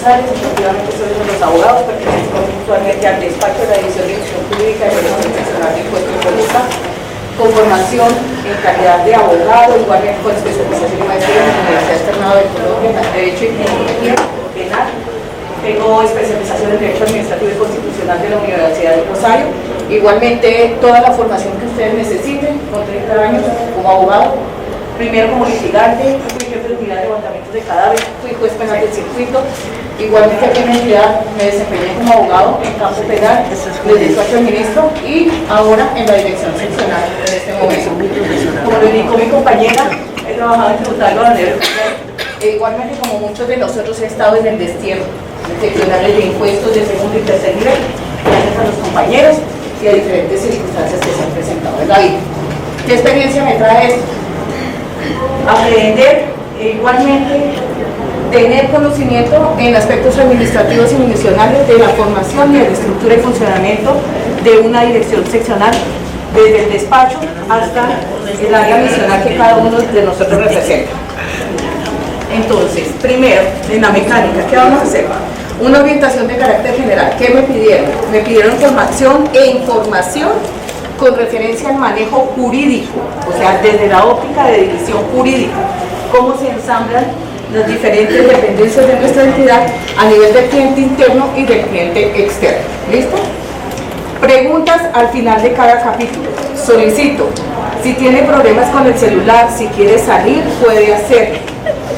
González, efectivamente soy uno de los abogados, pertenezco actualmente al despacho de la División de Gestión Jurídica y Derecho Internacional de Impuestos Pública, con formación en calidad de abogado, igualmente con especialización y maestría en la Universidad Externado de Colombia, en Derecho y Tecnología Penal. Tengo especialización en Derecho Administrativo y Constitucional de la Universidad de Rosario. Igualmente, toda la formación que ustedes necesiten, con 30 años como abogado, primero como litigante, fui jefe de unidad de levantamientos de cadáveres, fui juez penal del circuito. Igualmente aquí en la entidad me desempeñé como abogado en campo penal, de despacho al ministro y ahora en la dirección seccional en este momento. Como lo indicó mi compañera, he trabajado en tributario aduanero e igualmente como muchos de nosotros he estado en el destierro seccionales de impuestos de segundo y tercer nivel, gracias a los compañeros y a diferentes circunstancias que se han presentado en la vida. ¿Qué experiencia me trae esto? Aprender e igualmente tener conocimiento en aspectos administrativos y ministeriales de la formación y de la estructura y funcionamiento de una dirección seccional, desde el despacho hasta el área misional que cada uno de nosotros representa. Entonces, primero, en la mecánica, ¿qué vamos a hacer? Una orientación de carácter general. ¿Qué me pidieron? Me pidieron formación e información con referencia al manejo jurídico, o sea, desde la óptica de división jurídica, cómo se ensamblan las diferentes dependencias de nuestra entidad a nivel del cliente interno y del cliente externo. ¿Listo? Preguntas al final de cada capítulo. Solicito, si tiene problemas con el celular, si quiere salir, puede hacerlo.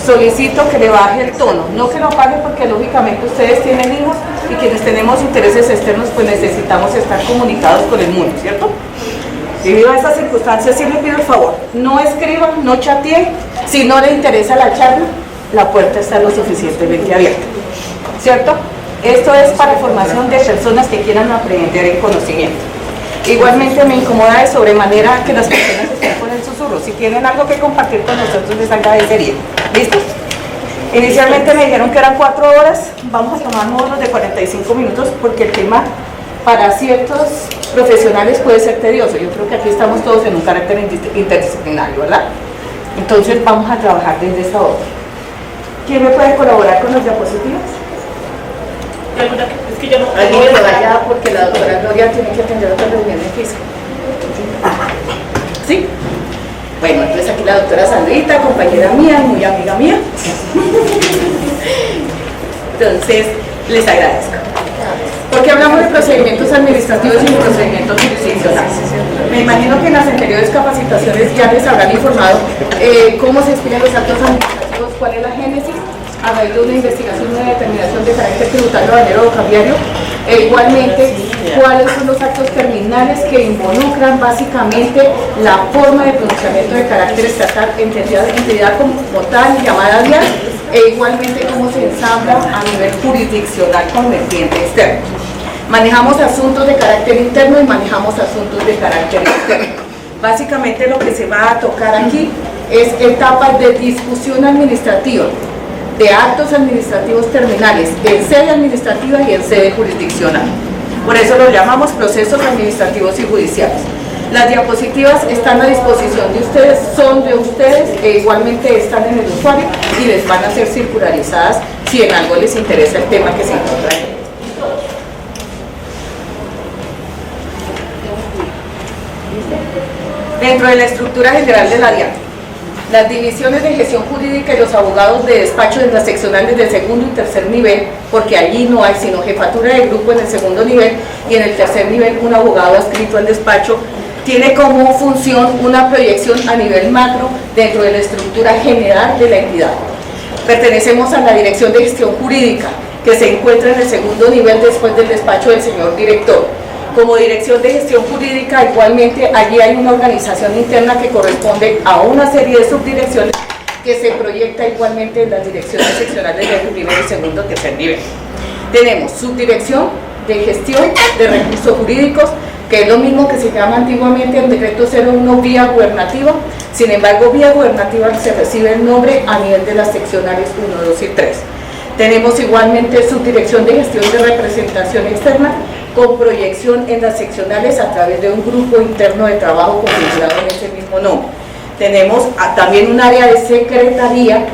Solicito que le baje el tono, no que lo apague porque lógicamente ustedes tienen hijos y quienes tenemos intereses externos pues necesitamos estar comunicados con el mundo, ¿cierto? Debido a estas circunstancias sí le pido el favor, no escriba, no chatee, si no le interesa la charla, la puerta está lo suficientemente abierta, ¿cierto? Esto es para formación de personas que quieran aprender en conocimiento. Igualmente me incomoda de sobremanera que las personas estén con el susurro. Si tienen algo que compartir con nosotros, les agradecería. ¿Listo? Inicialmente me dijeron que eran 4 horas. Vamos a tomar módulos de 45 minutos porque el tema para ciertos profesionales puede ser tedioso. Yo creo que aquí estamos todos en un carácter interdisciplinario, ¿verdad? Entonces vamos a trabajar desde esa hora. ¿Quién me puede colaborar con las diapositivas? Es que yo no... Alguien que vaya porque la doctora Gloria tiene que atender otra reunión en física. ¿Sí? Bueno, entonces aquí la doctora Sandrita, compañera mía, muy amiga mía. Entonces, les agradezco. Porque hablamos de procedimientos administrativos y de procedimientos jurisdiccionales. Me imagino que en las anteriores capacitaciones ya les habrán informado cómo se explican los actos administrativos, cuál es la génesis, a raíz de una investigación, una determinación de carácter tributario, aduanero o cambiario, e igualmente cuáles son los actos terminales que involucran básicamente la forma de pronunciamiento de carácter estatal, entidad como tal, llamada DIAN, e igualmente cómo se ensambla a nivel jurisdiccional con el cliente externo. Manejamos asuntos de carácter interno y manejamos asuntos de carácter externo. Básicamente lo que se va a tocar aquí es etapas de discusión administrativa, de actos administrativos terminales en sede administrativa y en sede jurisdiccional. Por eso los llamamos procesos administrativos y judiciales. Las diapositivas están a disposición de ustedes, son de ustedes e igualmente están en el usuario y les van a ser circularizadas si en algo les interesa el tema que se encuentra ahí. Dentro de la estructura general de la DIAN, las divisiones de gestión jurídica y los abogados de despacho de las seccionales de segundo y tercer nivel, porque allí no hay sino jefatura de grupo en el segundo nivel y en el tercer nivel un abogado adscrito al despacho, tiene como función una proyección a nivel macro dentro de la estructura general de la entidad. Pertenecemos a la Dirección de Gestión Jurídica, que se encuentra en el segundo nivel después del despacho del señor director. Como Dirección de Gestión Jurídica, igualmente allí hay una organización interna que corresponde a una serie de subdirecciones que se proyecta igualmente en las direcciones seccionales del primero, segundo, tercer nivel. Tenemos subdirección de gestión de recursos jurídicos, que es lo mismo que se llama antiguamente el decreto 01 vía gubernativa. Sin embargo, vía gubernativa se recibe el nombre a nivel de las seccionales 1, 2 y 3. Tenemos igualmente subdirección de gestión de representación externa, con proyección en las seccionales a través de un grupo interno de trabajo configurado en ese mismo nombre. Tenemos también un área de secretaría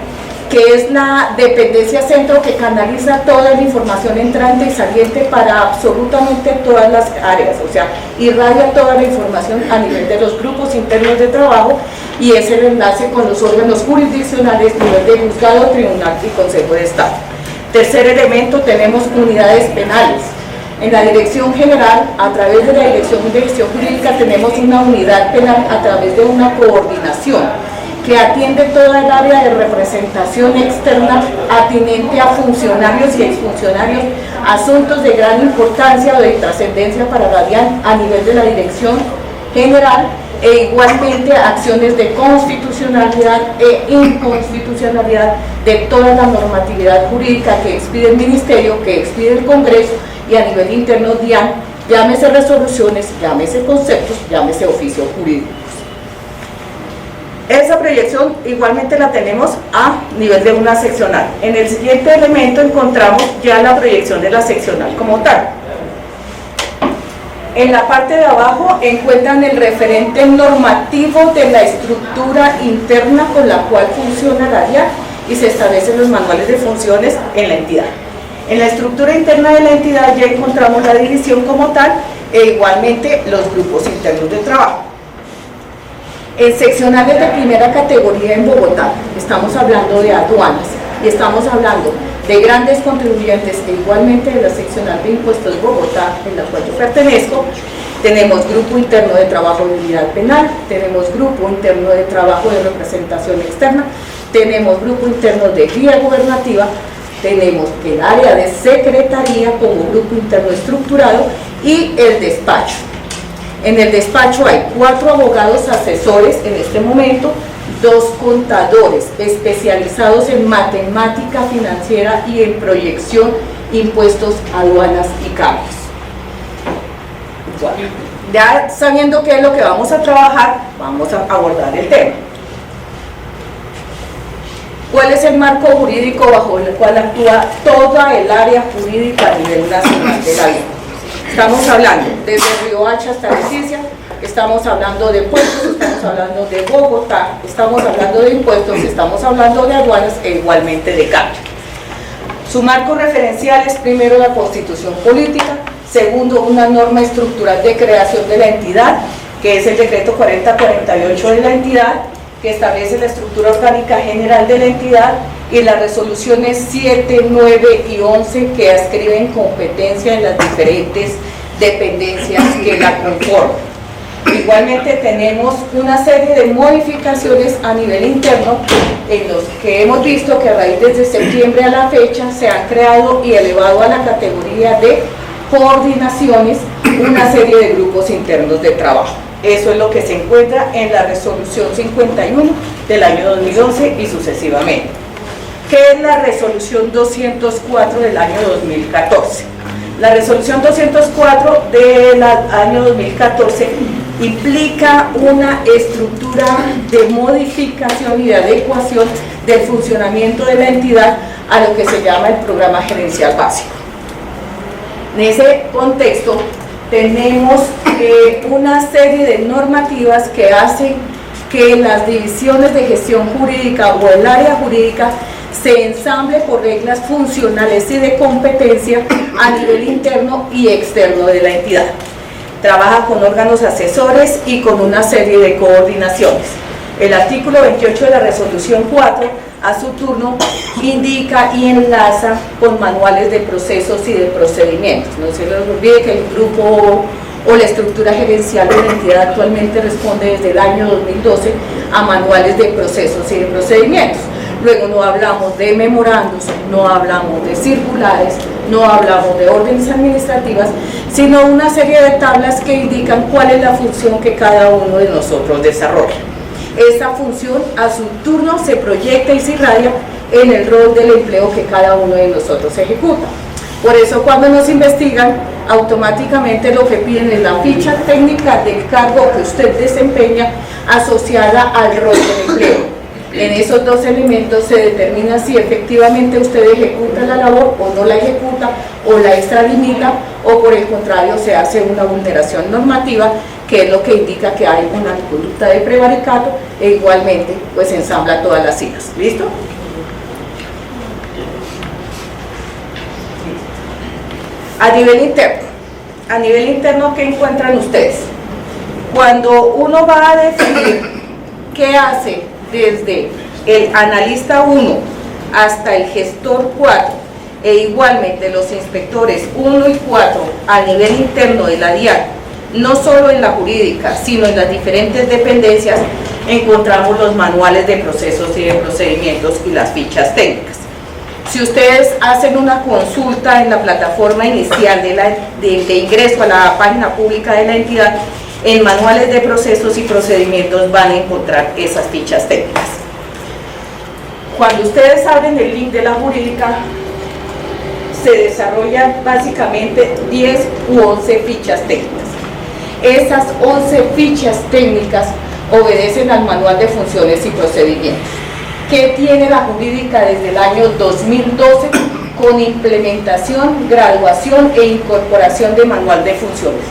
que es la dependencia centro que canaliza toda la información entrante y saliente para absolutamente todas las áreas, o sea, irradia toda la información a nivel de los grupos internos de trabajo y es el enlace con los órganos jurisdiccionales, nivel de juzgado, tribunal y consejo de Estado. Tercer elemento, tenemos unidades penales. En la Dirección General, a través de la Dirección de Gestión Jurídica, tenemos una unidad penal a través de una coordinación que atiende toda el área de representación externa atinente a funcionarios y exfuncionarios, asuntos de gran importancia o de trascendencia para la DIAN a nivel de la Dirección General, e igualmente acciones de constitucionalidad e inconstitucionalidad de toda la normatividad jurídica que expide el Ministerio, que expide el Congreso y a nivel interno DIAN, llámese resoluciones, llámese conceptos, llámese oficios jurídicos. Esa proyección igualmente la tenemos a nivel de una seccional. En el siguiente elemento encontramos ya la proyección de la seccional como tal. En la parte de abajo encuentran el referente normativo de la estructura interna con la cual funciona la DIAN y se establecen los manuales de funciones en la entidad. En la estructura interna de la entidad ya encontramos la división como tal e igualmente los grupos internos de trabajo. En seccionales de primera categoría en Bogotá, estamos hablando de aduanas y estamos hablando de grandes contribuyentes e igualmente de la seccional de impuestos Bogotá, en la cual yo pertenezco. Tenemos grupo interno de trabajo de unidad penal, tenemos grupo interno de trabajo de representación externa, tenemos grupo interno de guía gubernativa, tenemos el área de secretaría como grupo interno estructurado y el despacho. En el despacho hay 4 abogados asesores en este momento, 2 contadores especializados en matemática financiera y en proyección, impuestos, aduanas y cambios. Ya sabiendo qué es lo que vamos a trabajar, vamos a abordar el tema. ¿Cuál es el marco jurídico bajo el cual actúa toda el área jurídica a nivel nacional de la vida? Estamos hablando desde Riohacha hasta Leticia, estamos hablando de puertos, estamos hablando de Bogotá, estamos hablando de impuestos, estamos hablando de aduanas e igualmente de cambio. Su marco referencial es primero la Constitución Política, segundo una norma estructural de creación de la entidad, que es el decreto 4048 de la entidad, que establece la estructura orgánica general de la entidad, y las resoluciones 7, 9 y 11 que adscriben competencia en las diferentes dependencias que la conforman. Igualmente tenemos una serie de modificaciones a nivel interno en los que hemos visto que a raíz desde septiembre a la fecha se han creado y elevado a la categoría de coordinaciones una serie de grupos internos de trabajo. Eso es lo que se encuentra en la resolución 51 del año 2011 y sucesivamente. ¿Qué es la resolución 204 del año 2014? La resolución 204 del año 2014 implica una estructura de modificación y de adecuación del funcionamiento de la entidad a lo que se llama el programa gerencial básico. En ese contexto tenemos una serie de normativas que hacen que las divisiones de gestión jurídica o el área jurídica se ensamble por reglas funcionales y de competencia a nivel interno y externo de la entidad. Trabaja con órganos asesores y con una serie de coordinaciones. El artículo 28 de la resolución 4, a su turno, indica y enlaza con manuales de procesos y de procedimientos. No se les olvide que el grupo o la estructura gerencial de la entidad actualmente responde desde el año 2012 a manuales de procesos y de procedimientos. Luego no hablamos de memorandos, no hablamos de circulares, no hablamos de órdenes administrativas, sino una serie de tablas que indican cuál es la función que cada uno de nosotros desarrolla. Esa función a su turno se proyecta y se irradia en el rol del empleo que cada uno de nosotros ejecuta. Por eso cuando nos investigan, automáticamente lo que piden es la ficha técnica del cargo que usted desempeña asociada al rol del empleo. En esos dos elementos se determina si efectivamente usted ejecuta la labor o no la ejecuta, o la extralimita, o por el contrario se hace una vulneración normativa, que es lo que indica que hay una conducta de prevaricato, e igualmente pues ensambla todas las citas. ¿Listo? A nivel interno, ¿qué encuentran ustedes? Cuando uno va a definir qué hace desde el analista 1 hasta el gestor 4 e igualmente los inspectores 1 y 4 a nivel interno de la DIAN, no solo en la jurídica, sino en las diferentes dependencias, encontramos los manuales de procesos y de procedimientos y las fichas técnicas. Si ustedes hacen una consulta en la plataforma inicial de ingreso a la página pública de la entidad, en manuales de procesos y procedimientos van a encontrar esas fichas técnicas. Cuando ustedes abren el link de la jurídica, se desarrollan básicamente 10 u 11 fichas técnicas. Esas 11 fichas técnicas obedecen al manual de funciones y procedimientos que tiene la jurídica desde el año 2012 con implementación, graduación e incorporación de manual de funciones.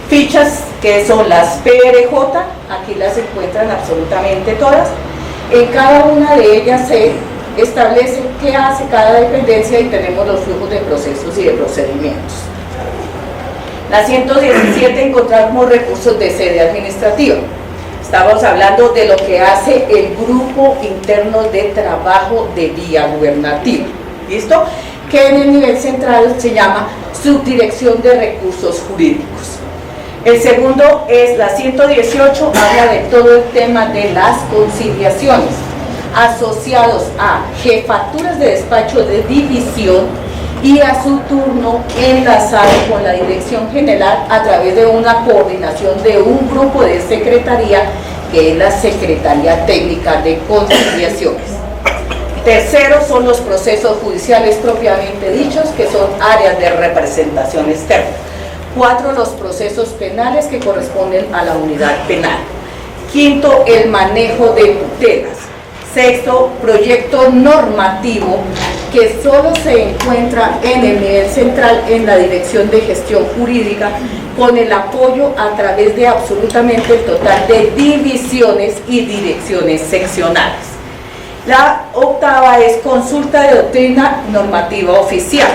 Fichas que son las PRJ, aquí las encuentran absolutamente todas. En cada una de ellas se establece qué hace cada dependencia y tenemos los flujos de procesos y de procedimientos. La 117 encontramos recursos de sede administrativa. Estamos hablando de lo que hace el grupo interno de trabajo de vía gubernativa, ¿listo? Que en el nivel central se llama Subdirección de Recursos Jurídicos. El segundo es la 118, habla de todo el tema de las conciliaciones, asociados a jefaturas de despacho de división y a su turno enlazado con la dirección general a través de una coordinación de un grupo de secretaría que es la Secretaría Técnica de Conciliaciones. Tercero son los procesos judiciales propiamente dichos, que son áreas de representación externa. 4, los procesos penales que corresponden a la unidad penal. 5, el manejo de tutelas. 6, proyecto normativo que solo se encuentra en el nivel central en la Dirección de Gestión Jurídica con el apoyo a través de absolutamente el total de divisiones y direcciones seccionales. La 8ª es consulta de doctrina normativa oficial.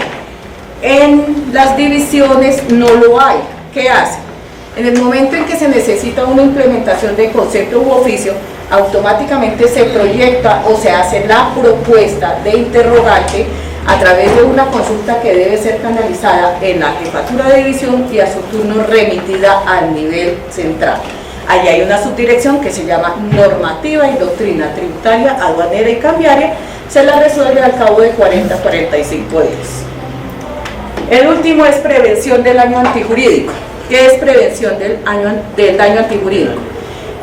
En las divisiones no lo hay. ¿Qué hace? En el momento en que se necesita una implementación de concepto u oficio, automáticamente se proyecta o se hace la propuesta de interrogante a través de una consulta que debe ser canalizada en la jefatura de división y a su turno remitida al nivel central. Allí hay una subdirección que se llama normativa y doctrina tributaria, aduanera y cambiaria, se la resuelve al cabo de 40 a 45 días. El último es prevención del daño antijurídico. ¿Qué es prevención del daño antijurídico?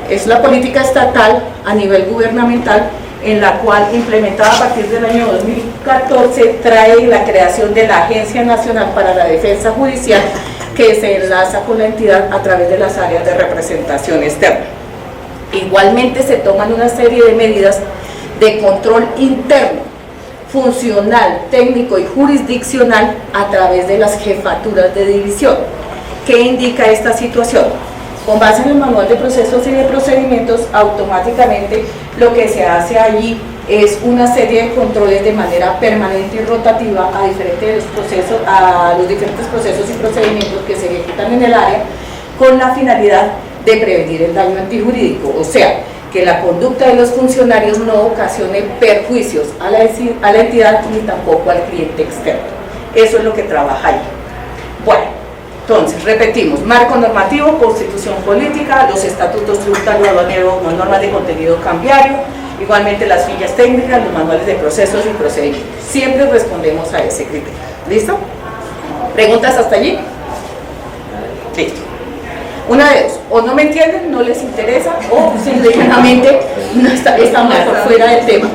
Es la política estatal a nivel gubernamental en la cual, implementada a partir del año 2014, trae la creación de la Agencia Nacional para la Defensa Judicial, que se enlaza con la entidad a través de las áreas de representación externa. Igualmente se toman una serie de medidas de control interno, funcional, técnico y jurisdiccional a través de las jefaturas de división. ¿Qué indica esta situación? Con base en el manual de procesos y de procedimientos, automáticamente lo que se hace allí es una serie de controles de manera permanente y rotativa a los diferentes procesos y procedimientos que se ejecutan en el área, con la finalidad de prevenir el daño antijurídico, o sea, que la conducta de los funcionarios no ocasione perjuicios a la entidad ni tampoco al cliente externo. Eso es lo que trabaja ahí. Bueno, entonces, repetimos: marco normativo, constitución política, los estatutos tributarios, aduaneros, normas de contenido cambiario, igualmente las fichas técnicas, los manuales de procesos y procedimientos. Siempre respondemos a ese criterio. ¿Listo? ¿Preguntas hasta allí? Listo. Una de dos: o no me entienden, no les interesa, o simplemente no estamos por fuera del tema.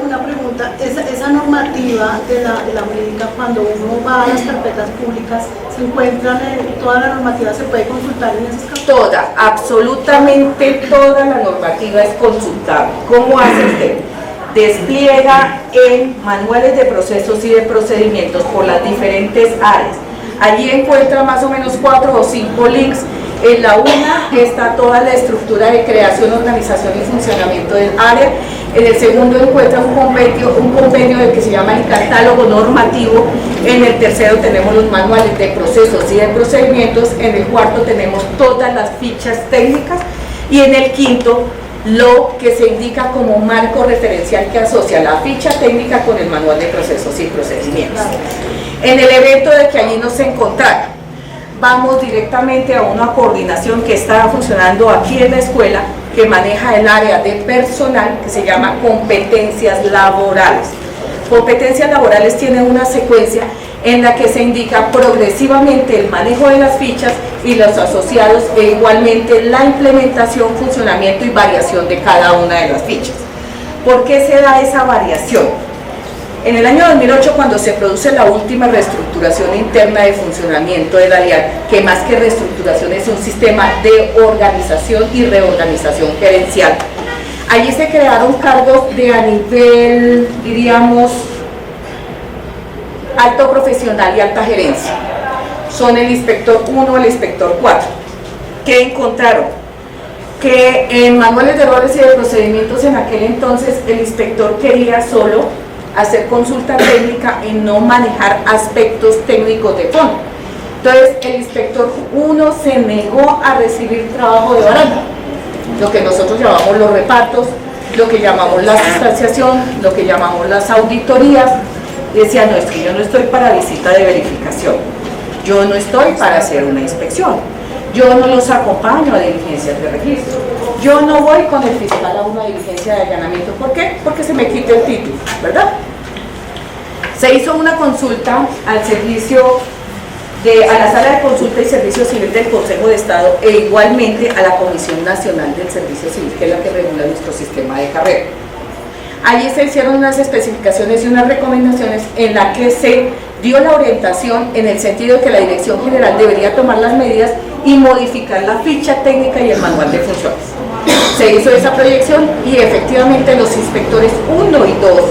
Una pregunta: esa normativa de la jurídica, cuando uno va a las carpetas públicas, ¿se encuentran toda la normativa? ¿Se puede consultar en esas carpetas? Toda, absolutamente toda la normativa es consultable. ¿Cómo hace usted? Despliega en manuales de procesos y de procedimientos por las diferentes áreas. Allí encuentra más o menos 4 o 5 links. En la una está toda la estructura de creación, organización y funcionamiento del área. En el segundo encuentra un compendio del que se llama el catálogo normativo. En el tercero tenemos los manuales de procesos y de procedimientos. En el cuarto tenemos todas las fichas técnicas. Y en el quinto, lo que se indica como marco referencial que asocia la ficha técnica con el manual de procesos y procedimientos. En el evento de que allí nos encontrara, vamos directamente a una coordinación que está funcionando aquí en la escuela, que maneja el área de personal, que se llama competencias laborales. Competencias laborales tiene una secuencia en la que se indica progresivamente el manejo de las fichas y los asociados, e igualmente la implementación, funcionamiento y variación de cada una de las fichas. ¿Por qué se da esa variación? En el año 2008, cuando se produce la última reestructuración interna de funcionamiento de la DIAN, que más que reestructuración es un sistema de organización y reorganización gerencial, allí se crearon cargos de a nivel, diríamos, alto profesional y alta gerencia. Son el inspector 1, el inspector 4. ¿Qué encontraron? Que en manuales de roles y de procedimientos en aquel entonces el inspector quería solo hacer consulta técnica y no manejar aspectos técnicos de fondo. Entonces el inspector 1 se negó a recibir trabajo de baranda, lo que nosotros llamamos los repartos, lo que llamamos la sustanciación, lo que llamamos las auditorías. Decía, no, es que yo no estoy para visita de verificación, yo no estoy para hacer una inspección, yo no los acompaño a diligencias de registro, yo no voy con el fiscal a una diligencia de allanamiento. ¿Por qué? Porque se me quita el título, ¿verdad? Se hizo una consulta al servicio a la Sala de Consulta y Servicio Civil del Consejo de Estado, e igualmente a la Comisión Nacional del Servicio Civil, que es la que regula nuestro sistema de carrera. Allí se hicieron unas especificaciones y unas recomendaciones en la que se dio la orientación en el sentido de que la Dirección General debería tomar las medidas y modificar la ficha técnica y el manual de funciones. Se hizo esa proyección y efectivamente los inspectores 1 y 2,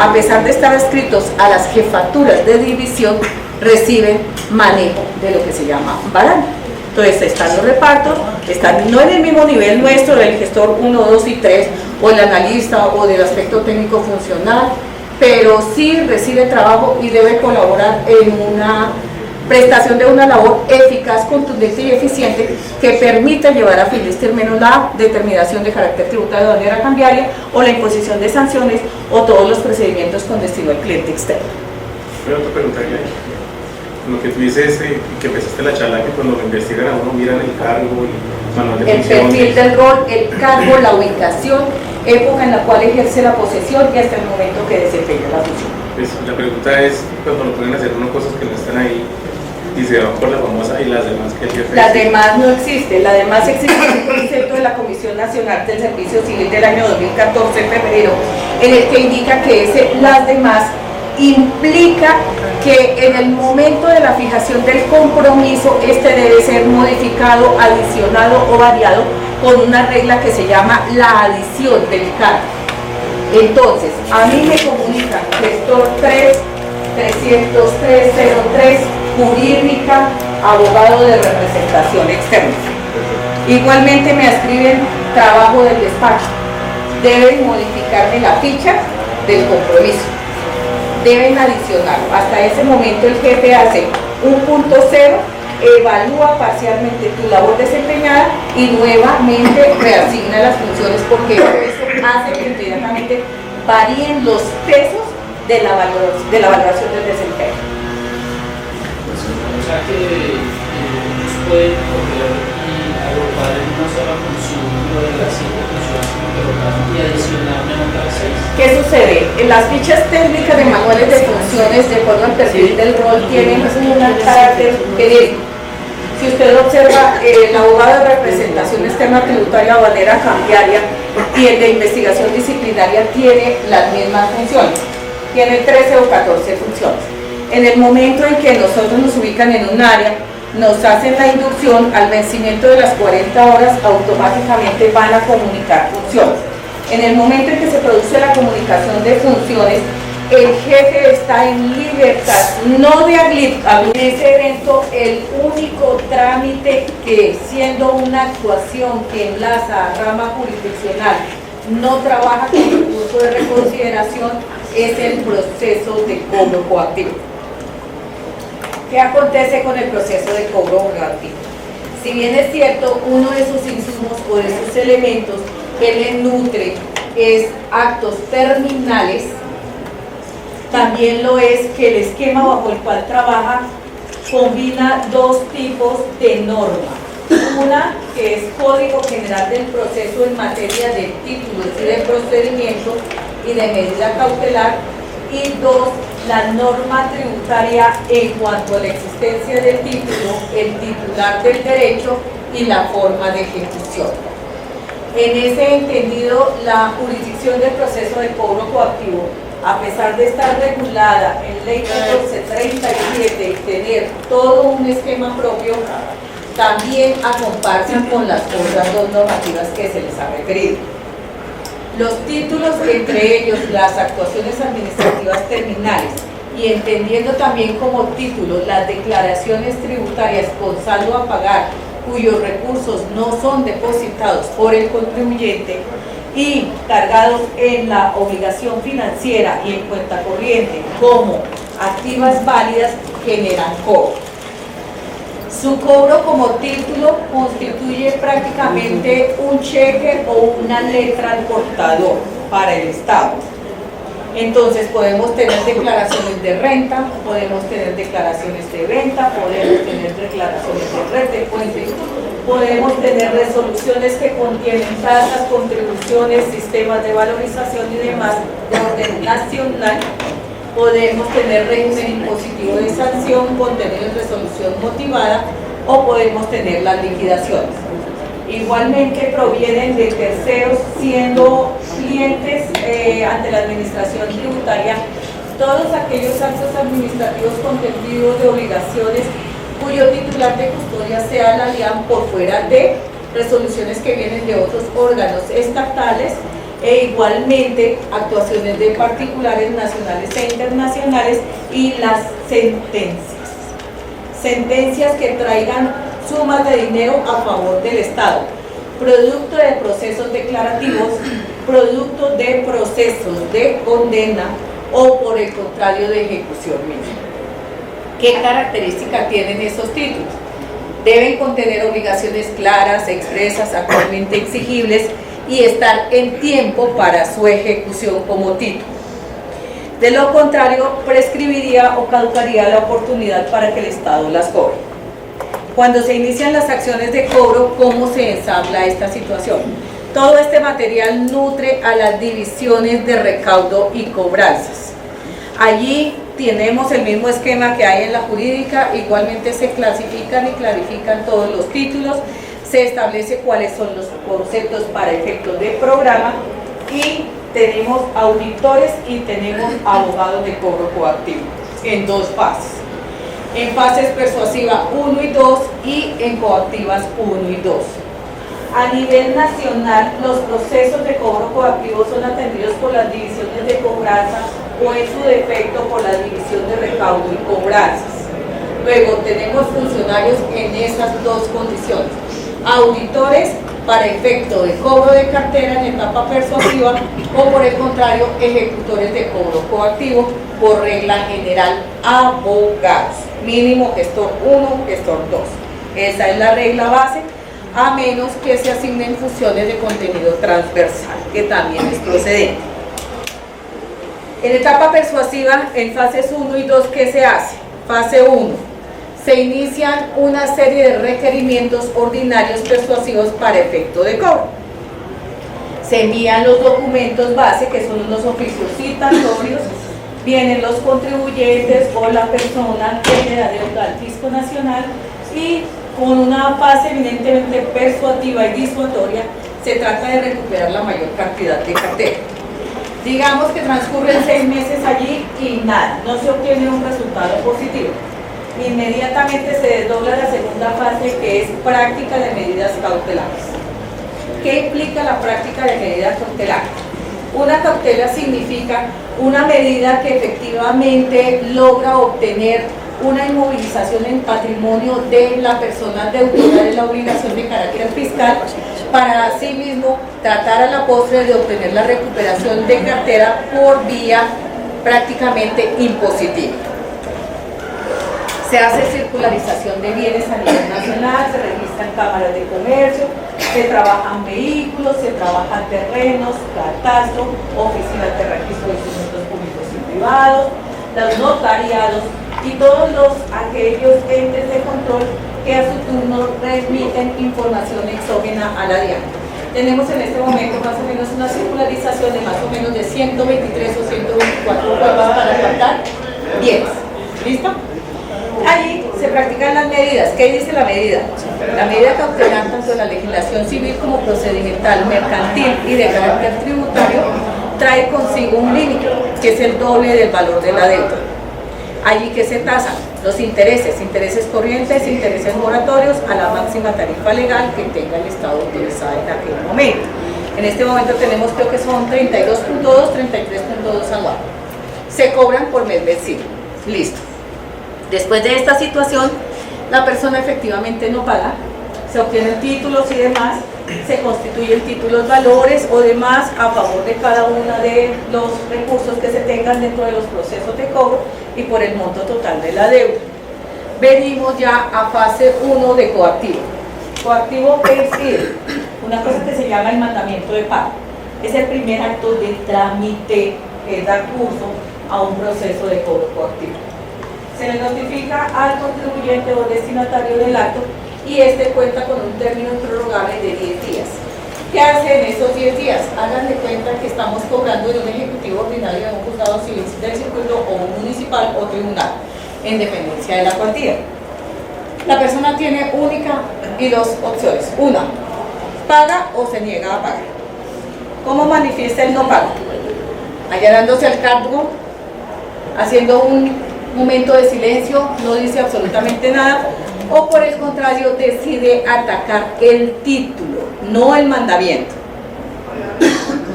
a pesar de estar adscritos a las jefaturas de división, reciben manejo de lo que se llama baranda. Entonces están los repartos, están no en el mismo nivel nuestro del gestor 1, 2 y 3, o el analista o del aspecto técnico funcional, pero sí recibe trabajo y debe colaborar en una prestación de una labor eficaz, contundente y eficiente que permita llevar a fines términos la determinación de carácter tributario de manera cambiaria o la imposición de sanciones o todos los procedimientos con destino al cliente externo. Pero otra pregunta que hay. Lo que tú dices, que empezaste la charla, que cuando lo investigan a uno miran el cargo, el manual de funciones. El perfil del rol, el cargo, la ubicación, época en la cual ejerce la posesión y hasta el momento que desempeña la función. Pues, la pregunta es, cuando lo ponen a hacer uno cosas que no están ahí, y se van por la famosa y las demás que el jefe... Las demás no existen, la demás existe un concepto de la Comisión Nacional del Servicio Civil del año 2014, en febrero, en el que indica que ese las demás implica que en el momento de la fijación del compromiso este debe ser modificado, adicionado o variado con una regla que se llama la adición del cargo. Entonces, a mí me comunican gestor 3, 30303, jurídica, abogado de representación externa. Igualmente me escriben trabajo del despacho. Deben modificarme la ficha del compromiso. Deben adicionarlo. Hasta ese momento el jefe hace un punto cero, evalúa parcialmente tu labor desempeñada y nuevamente reasigna las funciones, porque eso hace que inmediatamente varíen los pesos de la valoración del desempeño. O sea que ellos pueden coger y agrupar en una sola función lo de las 5 funciones y adicionarme otras 6. ¿Qué sucede? En las fichas técnicas de manuales de funciones, de acuerdo al perfil del rol, tienen un carácter genérico. Si usted observa, el abogado de representación externa tributaria de manera cambiaria y el de investigación disciplinaria tiene las mismas funciones, tiene 13 o 14 funciones. En el momento en que nosotros nos ubican en un área, nos hacen la inducción, al vencimiento de las 40 horas automáticamente van a comunicar funciones. En el momento en que se produce la comunicación de funciones, el jefe está en libertad, no de en ese evento. El único trámite que, siendo una actuación que enlaza a rama jurisdiccional, no trabaja con proceso de reconsideración es el proceso de cobro coactivo. ¿Qué acontece con el proceso de cobro coactivo? Si bien es cierto, uno de sus insumos o de sus elementos que le nutre es actos terminales, también lo es que el esquema bajo el cual trabaja combina dos tipos de norma. Una que es Código General del Proceso en materia de títulos y de procedimiento y de medida cautelar, y dos, la norma tributaria en cuanto a la existencia del título, el titular del derecho y la forma de ejecución. En ese entendido, la jurisdicción del proceso de cobro coactivo, a pesar de estar regulada en Ley 1437 y tener todo un esquema propio, también comparten con las otras dos normativas que se les ha referido. Los títulos, entre ellos las actuaciones administrativas terminales, y entendiendo también como títulos las declaraciones tributarias con saldo a pagar, cuyos recursos no son depositados por el contribuyente y cargados en la obligación financiera y en cuenta corriente como activas válidas, generan cobro. Su cobro como título constituye prácticamente un cheque o una letra al portador para el Estado. Entonces podemos tener declaraciones de renta, podemos tener declaraciones de venta, podemos tener declaraciones de red de fuente, podemos tener resoluciones que contienen tasas, contribuciones, sistemas de valorización y demás de orden nacional. Podemos tener régimen impositivo de sanción, contenido en resolución motivada, o podemos tener las liquidaciones. Igualmente provienen de terceros, siendo clientes ante la administración tributaria todos aquellos actos administrativos contenidos de obligaciones cuyo titular de custodia sea la DIAN por fuera de resoluciones que vienen de otros órganos estatales, e igualmente actuaciones de particulares nacionales e internacionales, y las sentencias que traigan sumas de dinero a favor del Estado, producto de procesos declarativos, producto de procesos de condena o por el contrario de ejecución misma. ¿Qué característica tienen esos títulos? Deben contener obligaciones claras, expresas, actualmente exigibles, y estar en tiempo para su ejecución como título. De lo contrario, prescribiría o caducaría la oportunidad para que el Estado las cobre. Cuando se inician las acciones de cobro, ¿cómo se ensambla esta situación? Todo este material nutre a las divisiones de recaudo y cobranzas. Allí tenemos el mismo esquema que hay en la jurídica, igualmente se clasifican y clarifican todos los títulos, se establece cuáles son los conceptos para efectos de programa, y tenemos auditores y tenemos abogados de cobro coactivo en dos fases. En fases persuasivas 1 y 2 y en coactivas 1 y 2. A nivel nacional, los procesos de cobro coactivo son atendidos por las divisiones de cobranza o en su defecto por la división de recaudo y cobranzas. Luego tenemos funcionarios en esas dos condiciones: auditores para efecto de cobro de cartera en etapa persuasiva, o por el contrario, ejecutores de cobro coactivo, por regla general, abogados, mínimo gestor 1, gestor 2. Esa es la regla base, a menos que se asignen funciones de contenido transversal, que también es procedente. En etapa persuasiva, en fases 1 y 2, ¿qué se hace? Fase 1. Se inician una serie de requerimientos ordinarios persuasivos para efecto de cobro. Se envían los documentos base, que son los oficios citatorios, vienen los contribuyentes o la persona que le da deuda al Fisco Nacional, y con una fase eminentemente persuasiva y disuasoria se trata de recuperar la mayor cantidad de cartera. Digamos que transcurren 6 meses allí y nada, no se obtiene un resultado positivo. Inmediatamente se desdobla la segunda fase, que es práctica de medidas cautelares. ¿Qué implica la práctica de medidas cautelares? Una cautela significa una medida que efectivamente logra obtener una inmovilización en patrimonio de la persona deudora de la obligación de carácter fiscal, para asimismo tratar a la postre de obtener la recuperación de cartera por vía prácticamente impositiva. Se hace circularización de bienes a nivel nacional, se registran cámaras de comercio, se trabajan vehículos, se trabajan terrenos, catastro, oficinas de registro de instrumentos públicos y privados, los notariados y todos aquellos entes de control que a su turno remiten información exógena a la DIAN. Tenemos en este momento más o menos una circularización de más o menos de 123 o 124 pruebas para captar bienes. ¿Listo? Allí se practican las medidas. ¿Qué dice la medida? La medida cautelar, tanto de la legislación civil como procedimental, mercantil y de carácter tributario, trae consigo un límite, que es el doble del valor de la deuda. Allí que se tasan los intereses corrientes, intereses moratorios a la máxima tarifa legal que tenga el Estado autorizado en aquel momento. En este momento tenemos, creo que son 32.2, 33.2 anual. Se cobran por mes vencido. Listo. Después de esta situación, la persona efectivamente no paga, se obtienen títulos y demás, se constituyen títulos, valores o demás a favor de cada uno de los recursos que se tengan dentro de los procesos de cobro y por el monto total de la deuda. Venimos ya a fase 1 de coactivo. Coactivo es una cosa que se llama el mandamiento de pago. Es el primer acto de trámite que da curso a un proceso de cobro coactivo. Se le notifica al contribuyente o destinatario del acto y este cuenta con un término prorrogable de 10 días. ¿Qué hace en esos 10 días? Hagan de cuenta que estamos cobrando en un ejecutivo ordinario de un juzgado civil del circuito o un municipal o tribunal, en dependencia de la cuantía. La persona tiene única y dos opciones. Una, paga o se niega a pagar. ¿Cómo manifiesta el no pago? Allanándose al cargo, haciendo un momento de silencio, no dice absolutamente nada, o por el contrario decide atacar el título, no el mandamiento.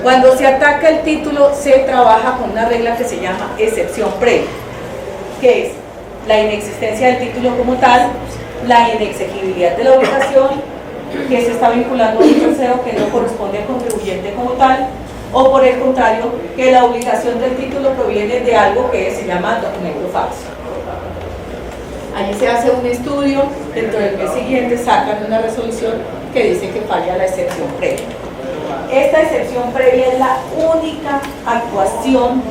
Cuando se ataca el título se trabaja con una regla que se llama excepción previa, que es la inexistencia del título como tal, la inexegibilidad de la obligación, que se está vinculando a un tercero que no corresponde al contribuyente como tal, o por el contrario, que la obligación del título proviene de algo que se llama documento falso. Allí se hace un estudio, dentro del mes siguiente sacan una resolución que dice que falla la excepción previa. Esta excepción previa es la única actuación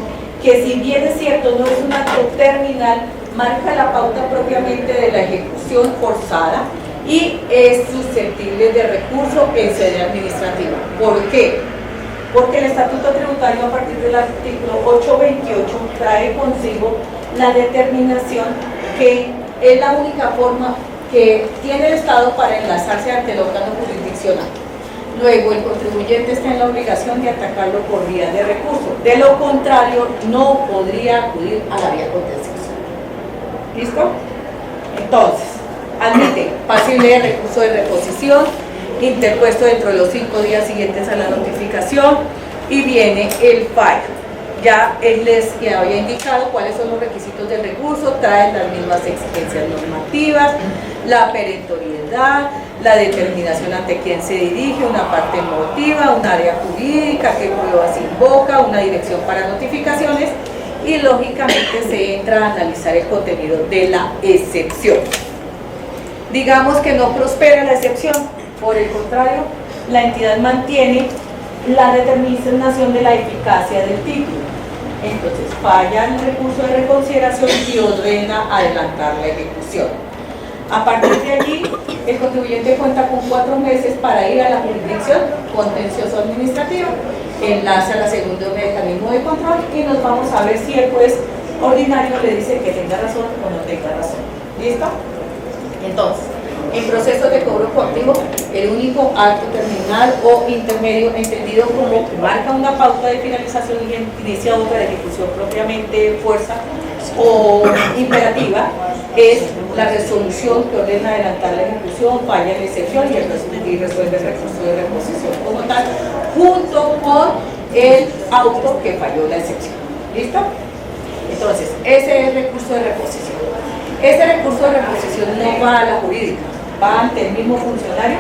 que, si bien es cierto, no es un acto terminal, marca la pauta propiamente de la ejecución forzada y es susceptible de recurso en sede administrativa. ¿Por qué? Porque el Estatuto Tributario, a partir del artículo 828, trae consigo la determinación que es la única forma que tiene el Estado para enlazarse ante el órgano jurisdiccional. Luego, el contribuyente está en la obligación de atacarlo por vía de recurso. De lo contrario, no podría acudir a la vía contenciosa. ¿Listo? Entonces, admite pasible de recurso de reposición, interpuesto dentro de los 5 días siguientes a la notificación, y viene el fallo. Ya él les había indicado cuáles son los requisitos del recurso, trae las mismas exigencias normativas, la perentoriedad, la determinación ante quién se dirige, una parte emotiva, un área jurídica, qué pruebas invoca, una dirección para notificaciones, y lógicamente se entra a analizar el contenido de la excepción. Digamos que no prospera la excepción, por el contrario, la entidad mantiene la determinación de la eficacia del título. Entonces falla el recurso de reconsideración y ordena adelantar la ejecución. A partir de allí, el contribuyente cuenta con 4 meses para ir a la jurisdicción contencioso administrativa, enlaza la segunda mecanismo de control y nos vamos a ver si el juez ordinario le dice que tenga razón o no tenga razón. ¿Listo? Entonces, en procesos de cobro coactivo, el único acto terminal o intermedio entendido como que marca una pauta de finalización y inicia otra de ejecución propiamente fuerza o imperativa es la resolución que ordena adelantar la ejecución, falla la excepción y resuelve el recurso de reposición como tal, junto con el auto que falló la excepción. ¿Listo? Entonces, ese es el recurso de reposición. Este recurso de reposición no va a la jurídica, va ante el mismo funcionario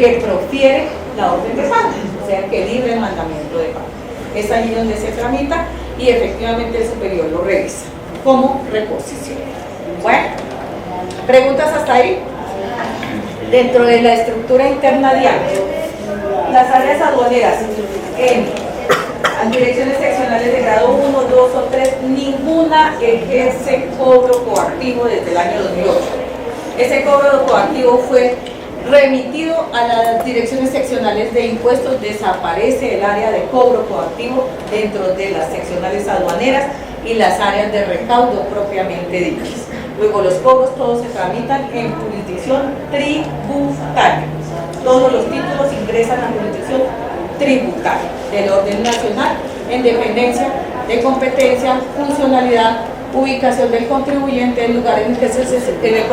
que profiere la orden de pago, o sea, que libre el mandamiento de pago. Es allí donde se tramita y efectivamente el superior lo revisa como reposición. Bueno, ¿preguntas hasta ahí? Dentro de la estructura interna diaria, las áreas aduaneras en las direcciones seccionales de grado 1, 2 o 3, ninguna ejerce cobro coactivo desde el año 2008. Ese cobro coactivo fue remitido a las direcciones seccionales de impuestos, desaparece el área de cobro coactivo dentro de las seccionales aduaneras y las áreas de recaudo propiamente dichas. Luego los cobros todos se tramitan en jurisdicción tributaria. Todos los títulos ingresan a jurisdicción tributaria del orden nacional en dependencia de competencia, funcionalidad, ubicación del contribuyente, el lugar en el cual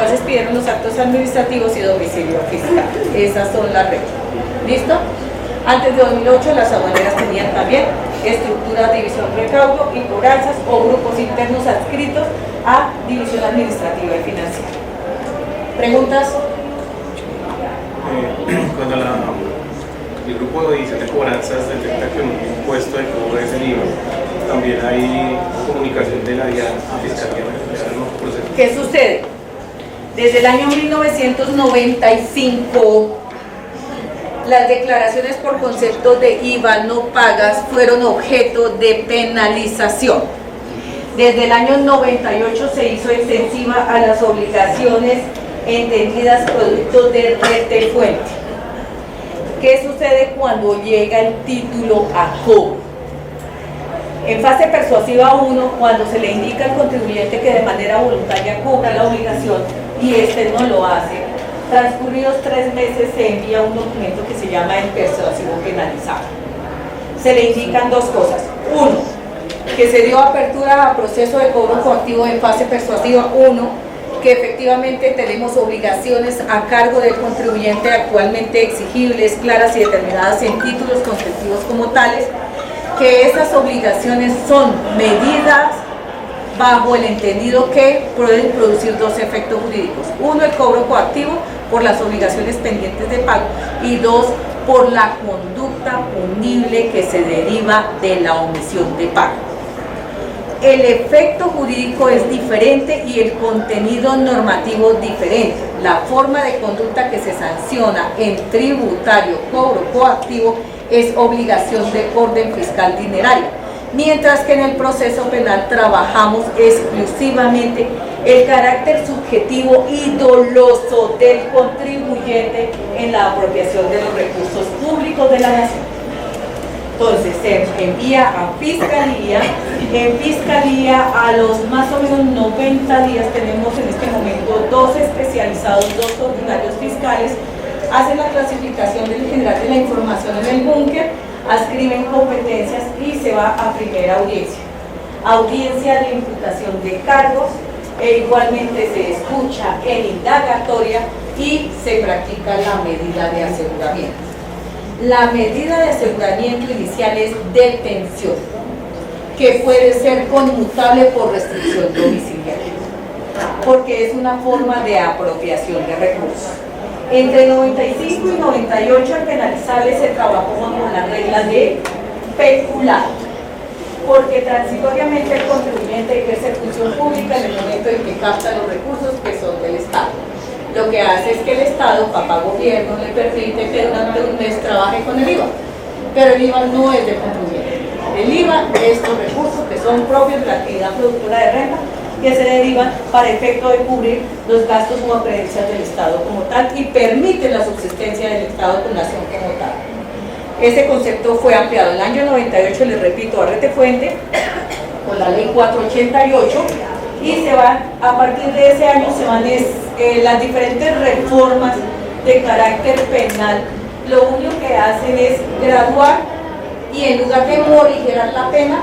se expidieron los actos administrativos y domicilio fiscal. Esas son las reglas. ¿Listo? Antes de 2008 las aduaneras tenían también estructura, división, recaudo y cobranzas o grupos internos adscritos a división administrativa y financiera. ¿Preguntas? Cuando el grupo de división de cobranzas detecta que un impuesto de cobro es el IVA, también hay comunicación de la DIAN a Fiscalía. ¿Qué sucede? Desde el año 1995 las declaraciones por concepto de IVA no pagas fueron objeto de penalización. Desde el año 98 se hizo extensiva a las obligaciones entendidas producto de rete fuente. ¿Qué sucede cuando llega el título a cobro? En fase persuasiva 1, cuando se le indica al contribuyente que de manera voluntaria cobra la obligación y este no lo hace, transcurridos 3 meses se envía un documento que se llama el persuasivo penalizado. Se le indican 2 cosas. 1, que se dio apertura a proceso de cobro coactivo en fase persuasiva 1, que efectivamente tenemos obligaciones a cargo del contribuyente actualmente exigibles, claras y determinadas en títulos constitutivos como tales, que esas obligaciones son medidas bajo el entendido que pueden producir 2 efectos jurídicos. 1, el cobro coactivo por las obligaciones pendientes de pago y 2, por la conducta punible que se deriva de la omisión de pago. El efecto jurídico es diferente y el contenido normativo diferente. La forma de conducta que se sanciona en tributario cobro coactivo es obligación de orden fiscal dineraria, mientras que en el proceso penal trabajamos exclusivamente el carácter subjetivo y doloso del contribuyente en la apropiación de los recursos públicos de la nación. Entonces se envía a Fiscalía, en Fiscalía a los más o menos 90 días tenemos en este momento 2 especializados, 2 ordinarios fiscales, hacen la clasificación del general de la información en el búnker, adscriben competencias y se va a primera audiencia. Audiencia de imputación de cargos, e igualmente se escucha en indagatoria y se practica la medida de aseguramiento. La medida de aseguramiento inicial es detención, que puede ser conmutable por restricción domiciliaria, porque es una forma de apropiación de recursos. Entre 95 y 98 al penalizable se trabajó con la regla de peculado, porque transitoriamente el contribuyente ejerce función pública en el momento en que capta los recursos que son del Estado. Lo que hace es que el Estado, papá gobierno, le permite que durante un mes trabaje con el IVA, pero el IVA no es del contribuyente. El IVA es los recursos que son propios de la actividad productora de renta que se derivan para efecto de cubrir los gastos o acreencias del Estado como tal y permite la subsistencia del Estado con nación como tal. Este concepto fue ampliado en el año 98, les repito, a rete fuente, con la ley 488, y se van, a partir de ese año se van las diferentes reformas de carácter penal. Lo único que hacen es graduar y en lugar de morigerar la pena,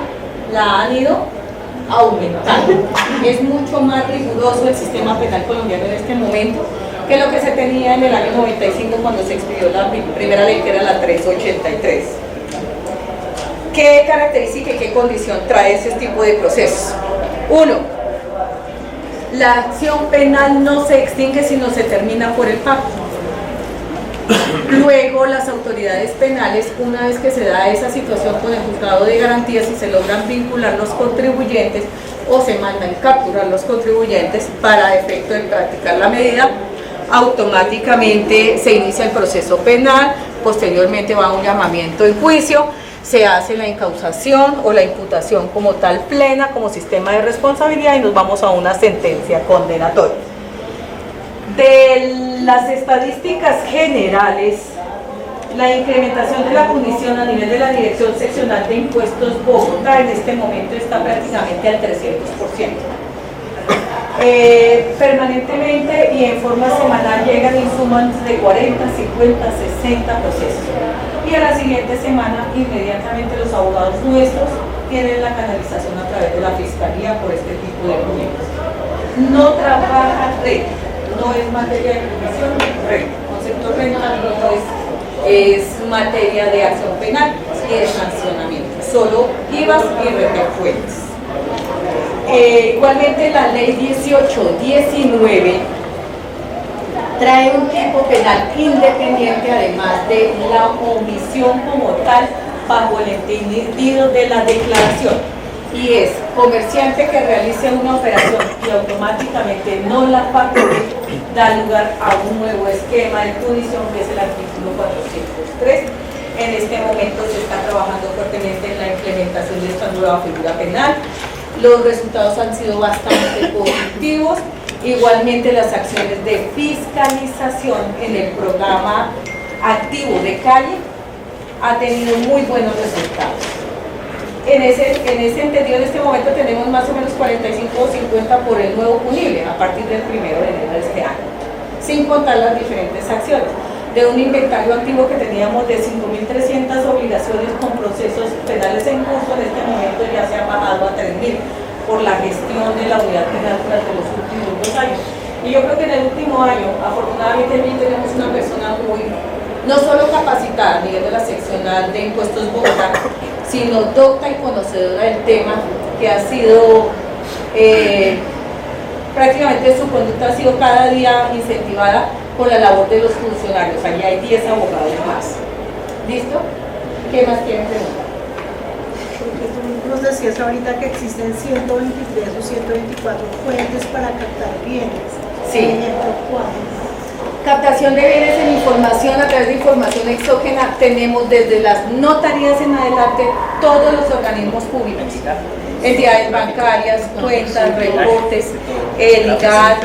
la han ido aumentando. Es mucho más riguroso el sistema penal colombiano en este momento que lo que se tenía en el año 95 cuando se expidió la primera ley, que era la 383. ¿Qué característica y qué condición trae ese tipo de procesos? 1. La acción penal no se extingue sino se termina por el pago. Luego las autoridades penales, una vez que se da esa situación con el juzgado de garantías y se logran vincular los contribuyentes o se mandan capturar los contribuyentes para efecto de practicar la medida, automáticamente se inicia el proceso penal, posteriormente va un llamamiento en juicio, se hace la incausación o la imputación como tal plena, como sistema de responsabilidad y nos vamos a una sentencia condenatoria. De las estadísticas generales, la incrementación de la punición a nivel de la Dirección Seccional de Impuestos Bogotá en este momento está prácticamente al 300%. Permanentemente y en forma semanal llegan insumos de 40, 50, 60 procesos. Y a la siguiente semana, inmediatamente los abogados nuestros tienen la canalización a través de la Fiscalía por este tipo de proyectos. No trabaja renta, no es materia de comisión, renta. Concepto renta no es materia de acción penal y de sancionamiento, solo IVAs y repercuentes. Igualmente la ley 1819 trae un tipo penal independiente además de la omisión como tal bajo el entendido de la declaración, y es comerciante que realice una operación y automáticamente no la facture, da lugar a un nuevo esquema de punición que es el artículo 403. En este momento se está trabajando fuertemente en la implementación de esta nueva figura penal. Los resultados han sido bastante positivos. Igualmente las acciones de fiscalización en el programa activo de calle ha tenido muy buenos resultados. En ese entendido, en este momento tenemos más o menos 45 o 50 por el nuevo punible a partir del 1 de enero de este año, sin contar las diferentes acciones. De un inventario activo que teníamos de 5.300 obligaciones con procesos penales en curso, en este momento ya se ha bajado a 3.000 por la gestión de la unidad penal durante los últimos 2 años. Y yo creo que en el último año, afortunadamente, tenemos una persona muy, no solo capacitada a nivel de la seccional de impuestos Bogotá, sino docta y conocedora del tema, que ha sido, prácticamente su conducta ha sido cada día incentivada por la labor de los funcionarios. Allí hay 10 abogados más. ¿Listo? ¿Qué más quieren preguntar? Nos decías ahorita que existen 123 o 124 fuentes para captar bienes. Sí. Ejemplo, ¿cuáles? Captación de bienes en información a través de información exógena. Tenemos desde las notarías en adelante todos los organismos públicos, entidades bancarias, cuentas, reportes, el IGAT,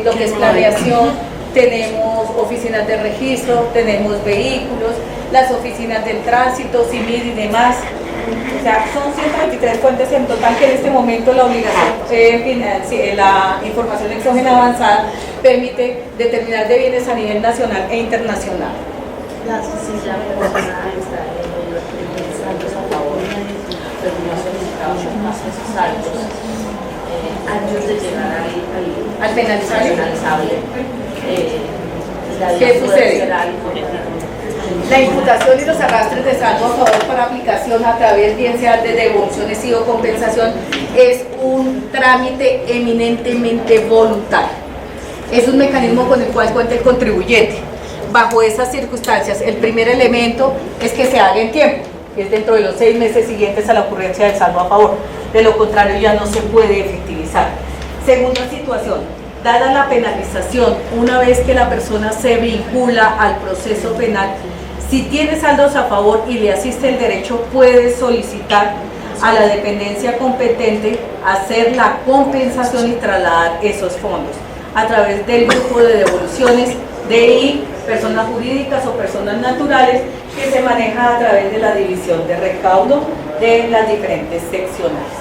lo que es planeación, tenemos oficinas de registro, tenemos vehículos, las oficinas del tránsito, CIMID y demás. O sea, son 123 fuentes en total que en este momento la obligación, la información exógena avanzada permite determinar de bienes a nivel nacional e internacional. Gracias. Si la persona está en saldos a favor, pero no ha solicitado más esos saldos antes de llegar al penalizable. ¿Qué sucede? La imputación y los arrastres de saldo a favor para aplicación a través bien sea de devoluciones y o compensación es un trámite eminentemente voluntario. Es un mecanismo con el cual cuenta el contribuyente. Bajo esas circunstancias, el primer elemento es que se haga en tiempo, que es dentro de los 6 meses siguientes a la ocurrencia del saldo a favor. De lo contrario, ya no se puede efectivizar. Segunda situación, dada la penalización, una vez que la persona se vincula al proceso penal, si tiene saldos a favor y le asiste el derecho, puede solicitar a la dependencia competente hacer la compensación y trasladar esos fondos a través del grupo de devoluciones DI, personas jurídicas o personas naturales, que se maneja a través de la división de recaudo de las diferentes seccionales.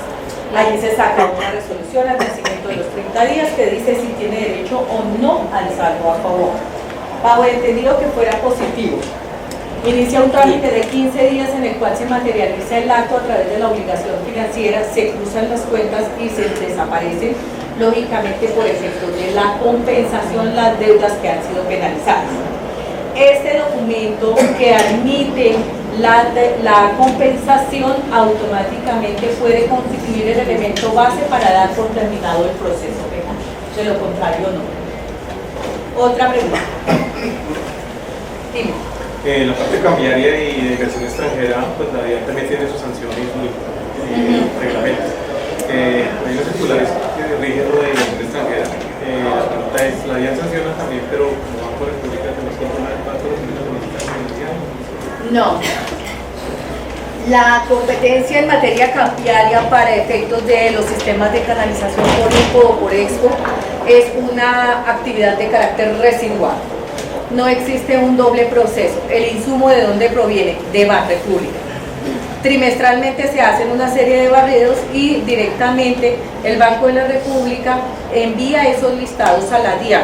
Allí se saca una resolución al vencimiento de los 30 días que dice si tiene derecho o no al saldo a favor. Bajo el entendido que fuera positivo, inicia un trámite de 15 días en el cual se materializa el acto a través de la obligación financiera, se cruzan las cuentas y se desaparecen, lógicamente por efecto de la compensación, las deudas que han sido penalizadas. Este documento que admite la compensación automáticamente puede constituir el elemento base para dar por terminado el proceso penal, de lo contrario no. Otra pregunta. Dime. La parte cambiaria y de inversión extranjera, pues la DIAN también tiene sus sanciones y reglamentos. Hay unos circulares que rigen lo de inversión extranjera. La pregunta es, la DIAN sanciona también, pero como Banco de República tenemos que controlar el Banco de República financiera. No. La competencia en materia cambiaria para efectos de los sistemas de canalización por INPO o por EXPO es una actividad de carácter residual. No existe un doble proceso. ¿El insumo de dónde proviene? De Banrepública. Trimestralmente se hacen una serie de barridos y directamente el Banco de la República envía esos listados a la DIAN.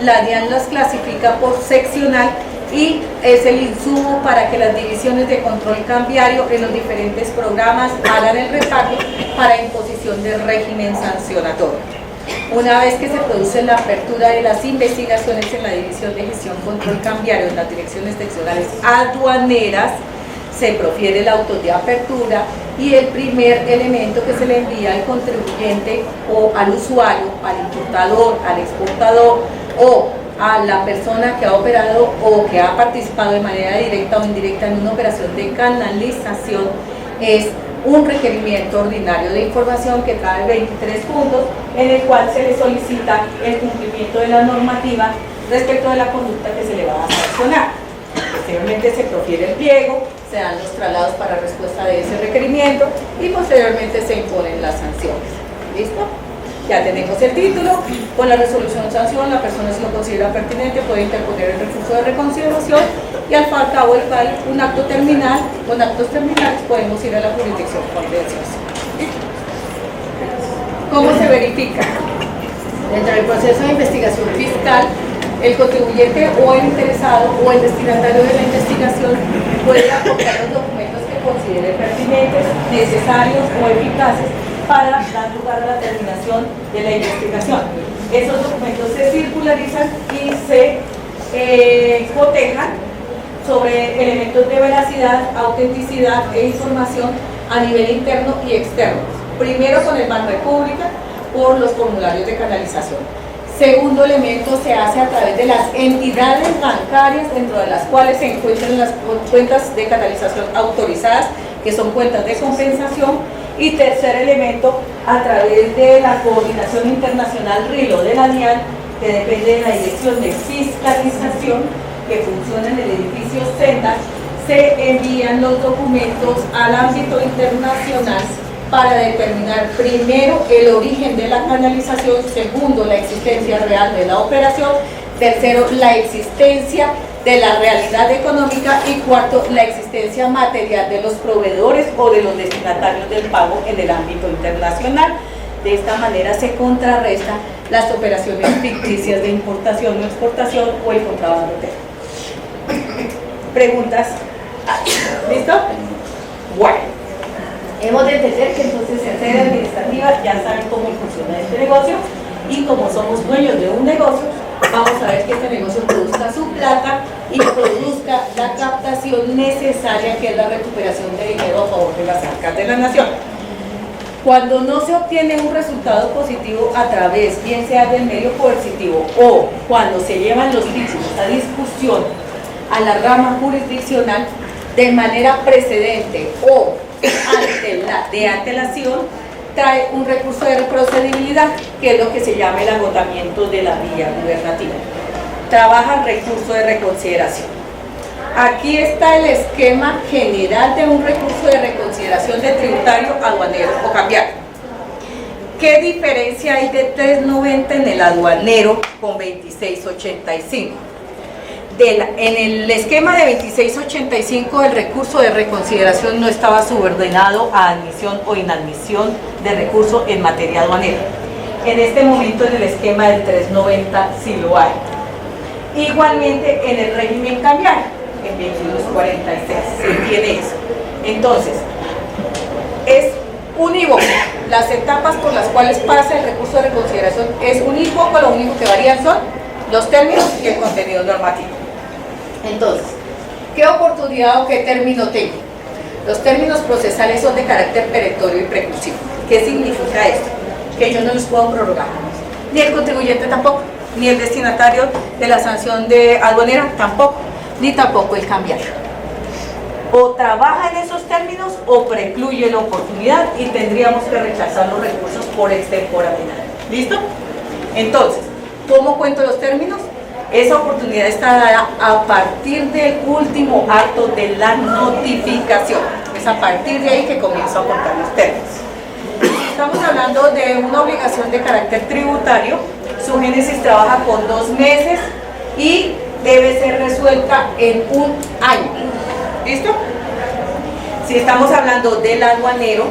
La DIAN las clasifica por seccional y es el insumo para que las divisiones de control cambiario en los diferentes programas hagan el reparto para imposición del régimen sancionatorio. Una vez que se produce la apertura de las investigaciones en la División de Gestión Control Cambiario en las direcciones seccionales aduaneras, se profiere el auto de apertura y el primer elemento que se le envía al contribuyente o al usuario, al importador, al exportador o a la persona que ha operado o que ha participado de manera directa o indirecta en una operación de canalización es un requerimiento ordinario de información que trae 23 puntos en el cual se le solicita el cumplimiento de la normativa respecto de la conducta que se le va a sancionar. Posteriormente se profiere el pliego, se dan los traslados para respuesta de ese requerimiento y posteriormente se imponen las sanciones. ¿Listo? Ya tenemos el título. Con la resolución de sanción, la persona, si lo considera pertinente, puede interponer el recurso de reconsideración y al cabo del cual un acto terminal, con actos terminales podemos ir a la jurisdicción contenciosa. ¿Cómo se verifica? Dentro del proceso de investigación fiscal, el contribuyente o el interesado o el destinatario de la investigación puede aportar los documentos que considere pertinentes, necesarios o eficaces para dar lugar a la terminación de la investigación. Esos documentos se circularizan y se cotejan sobre elementos de veracidad, autenticidad e información a nivel interno y externo. Primero con el Banrepública por los formularios de canalización. Segundo elemento se hace a través de las entidades bancarias dentro de las cuales se encuentran las cuentas de canalización autorizadas, que son cuentas de compensación. Y tercer elemento, a través de la coordinación internacional RILO de la DIAN, que depende de la Dirección de Fiscalización, que funciona en el edificio Senda, se envían los documentos al ámbito internacional para determinar primero el origen de la canalización, segundo la existencia real de la operación, tercero la existencia de la realidad económica y cuarto la existencia material de los proveedores o de los destinatarios del pago en el ámbito internacional. De esta manera se contrarrestan las operaciones ficticias de importación o exportación o el contrabando. ¿Preguntas? ¿Listo? Bueno, hemos de entender que entonces en sede administrativa ya saben cómo funciona este negocio y como somos dueños de un negocio, vamos a ver que este negocio produzca su plata y produzca la captación necesaria, que es la recuperación de dinero a favor de las arcas de la nación. Cuando no se obtiene un resultado positivo a través, bien sea del medio coercitivo o cuando se llevan los títulos a discusión a la rama jurisdiccional de manera precedente o de antelación, trae un recurso de procedibilidad, que es lo que se llama el agotamiento de la vía gubernativa. Trabaja recurso de reconsideración. Aquí está el esquema general de un recurso de reconsideración de tributario, aduanero o cambiario. ¿Qué diferencia hay de 390 en el aduanero con 2685? En el esquema de 2685 el recurso de reconsideración no estaba subordinado a admisión o inadmisión de recurso en materia aduanera. En este momento en el esquema del 390 sí lo hay. Igualmente en el régimen cambiario, en 2246 se tiene eso. Entonces, es unívoco. Las etapas por las cuales pasa el recurso de reconsideración es unívoco, lo único que varían son los términos y el contenido normativo. Entonces, ¿qué oportunidad o qué término tengo? Los términos procesales son de carácter perentorio y preclusivo. ¿Qué significa esto? Que yo no los puedo prorrogar, ni el contribuyente tampoco, ni el destinatario de la sanción de aduanera tampoco. ni tampoco el cambiar. O trabaja en esos términos o precluye la oportunidad y tendríamos que rechazar los recursos por extemporaneidad. ¿Listo? Entonces, ¿cómo cuento los términos? Esa oportunidad está dada a partir del último acto de la notificación. Es a partir de ahí que comienzo a contar los términos. Estamos hablando de una obligación de carácter tributario. Su génesis trabaja con 2 meses y debe ser resuelta en un año. ¿Listo? Si estamos hablando del aduanero,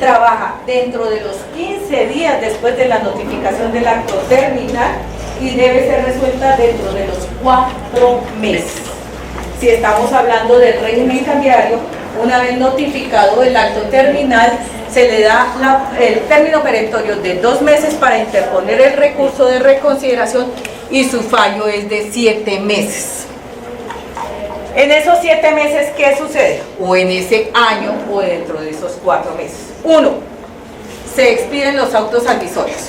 trabaja dentro de los 15 días después de la notificación del acto terminal y debe ser resuelta dentro de los 4 meses. Si estamos hablando del régimen cambiario, una vez notificado el acto terminal, se le da el término perentorio de 2 meses para interponer el recurso de reconsideración y su fallo es de 7 meses. En esos 7 meses, ¿qué sucede? O en ese año o dentro de esos 4 meses. 1. Se expiden los autos advisorios.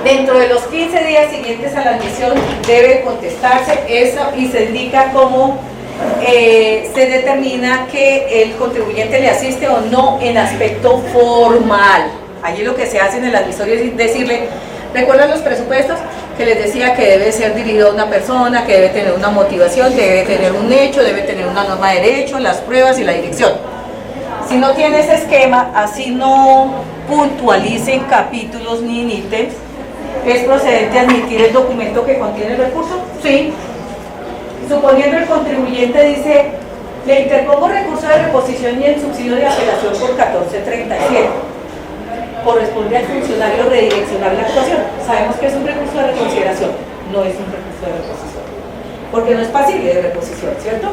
Dentro de los 15 días siguientes a la admisión debe contestarse eso y se indica cómo se determina que el contribuyente le asiste o no en aspecto formal. Allí lo que se hace en el advisorio es decirle, ¿recuerdan los presupuestos? Que les decía que debe ser dirigido a una persona, que debe tener una motivación, que debe tener un hecho, debe tener una norma de derecho, las pruebas y la dirección. Si no tiene ese esquema, así no puntualicen capítulos ni ítems, ¿es procedente admitir el documento que contiene el recurso? Sí. Suponiendo el contribuyente dice, le interpongo recurso de reposición y el subsidio de apelación por 1437. Corresponde al funcionario redireccionar la actuación. Sabemos que es un recurso de reconsideración, no es un recurso de reposición, porque no es pasible de reposición, ¿cierto?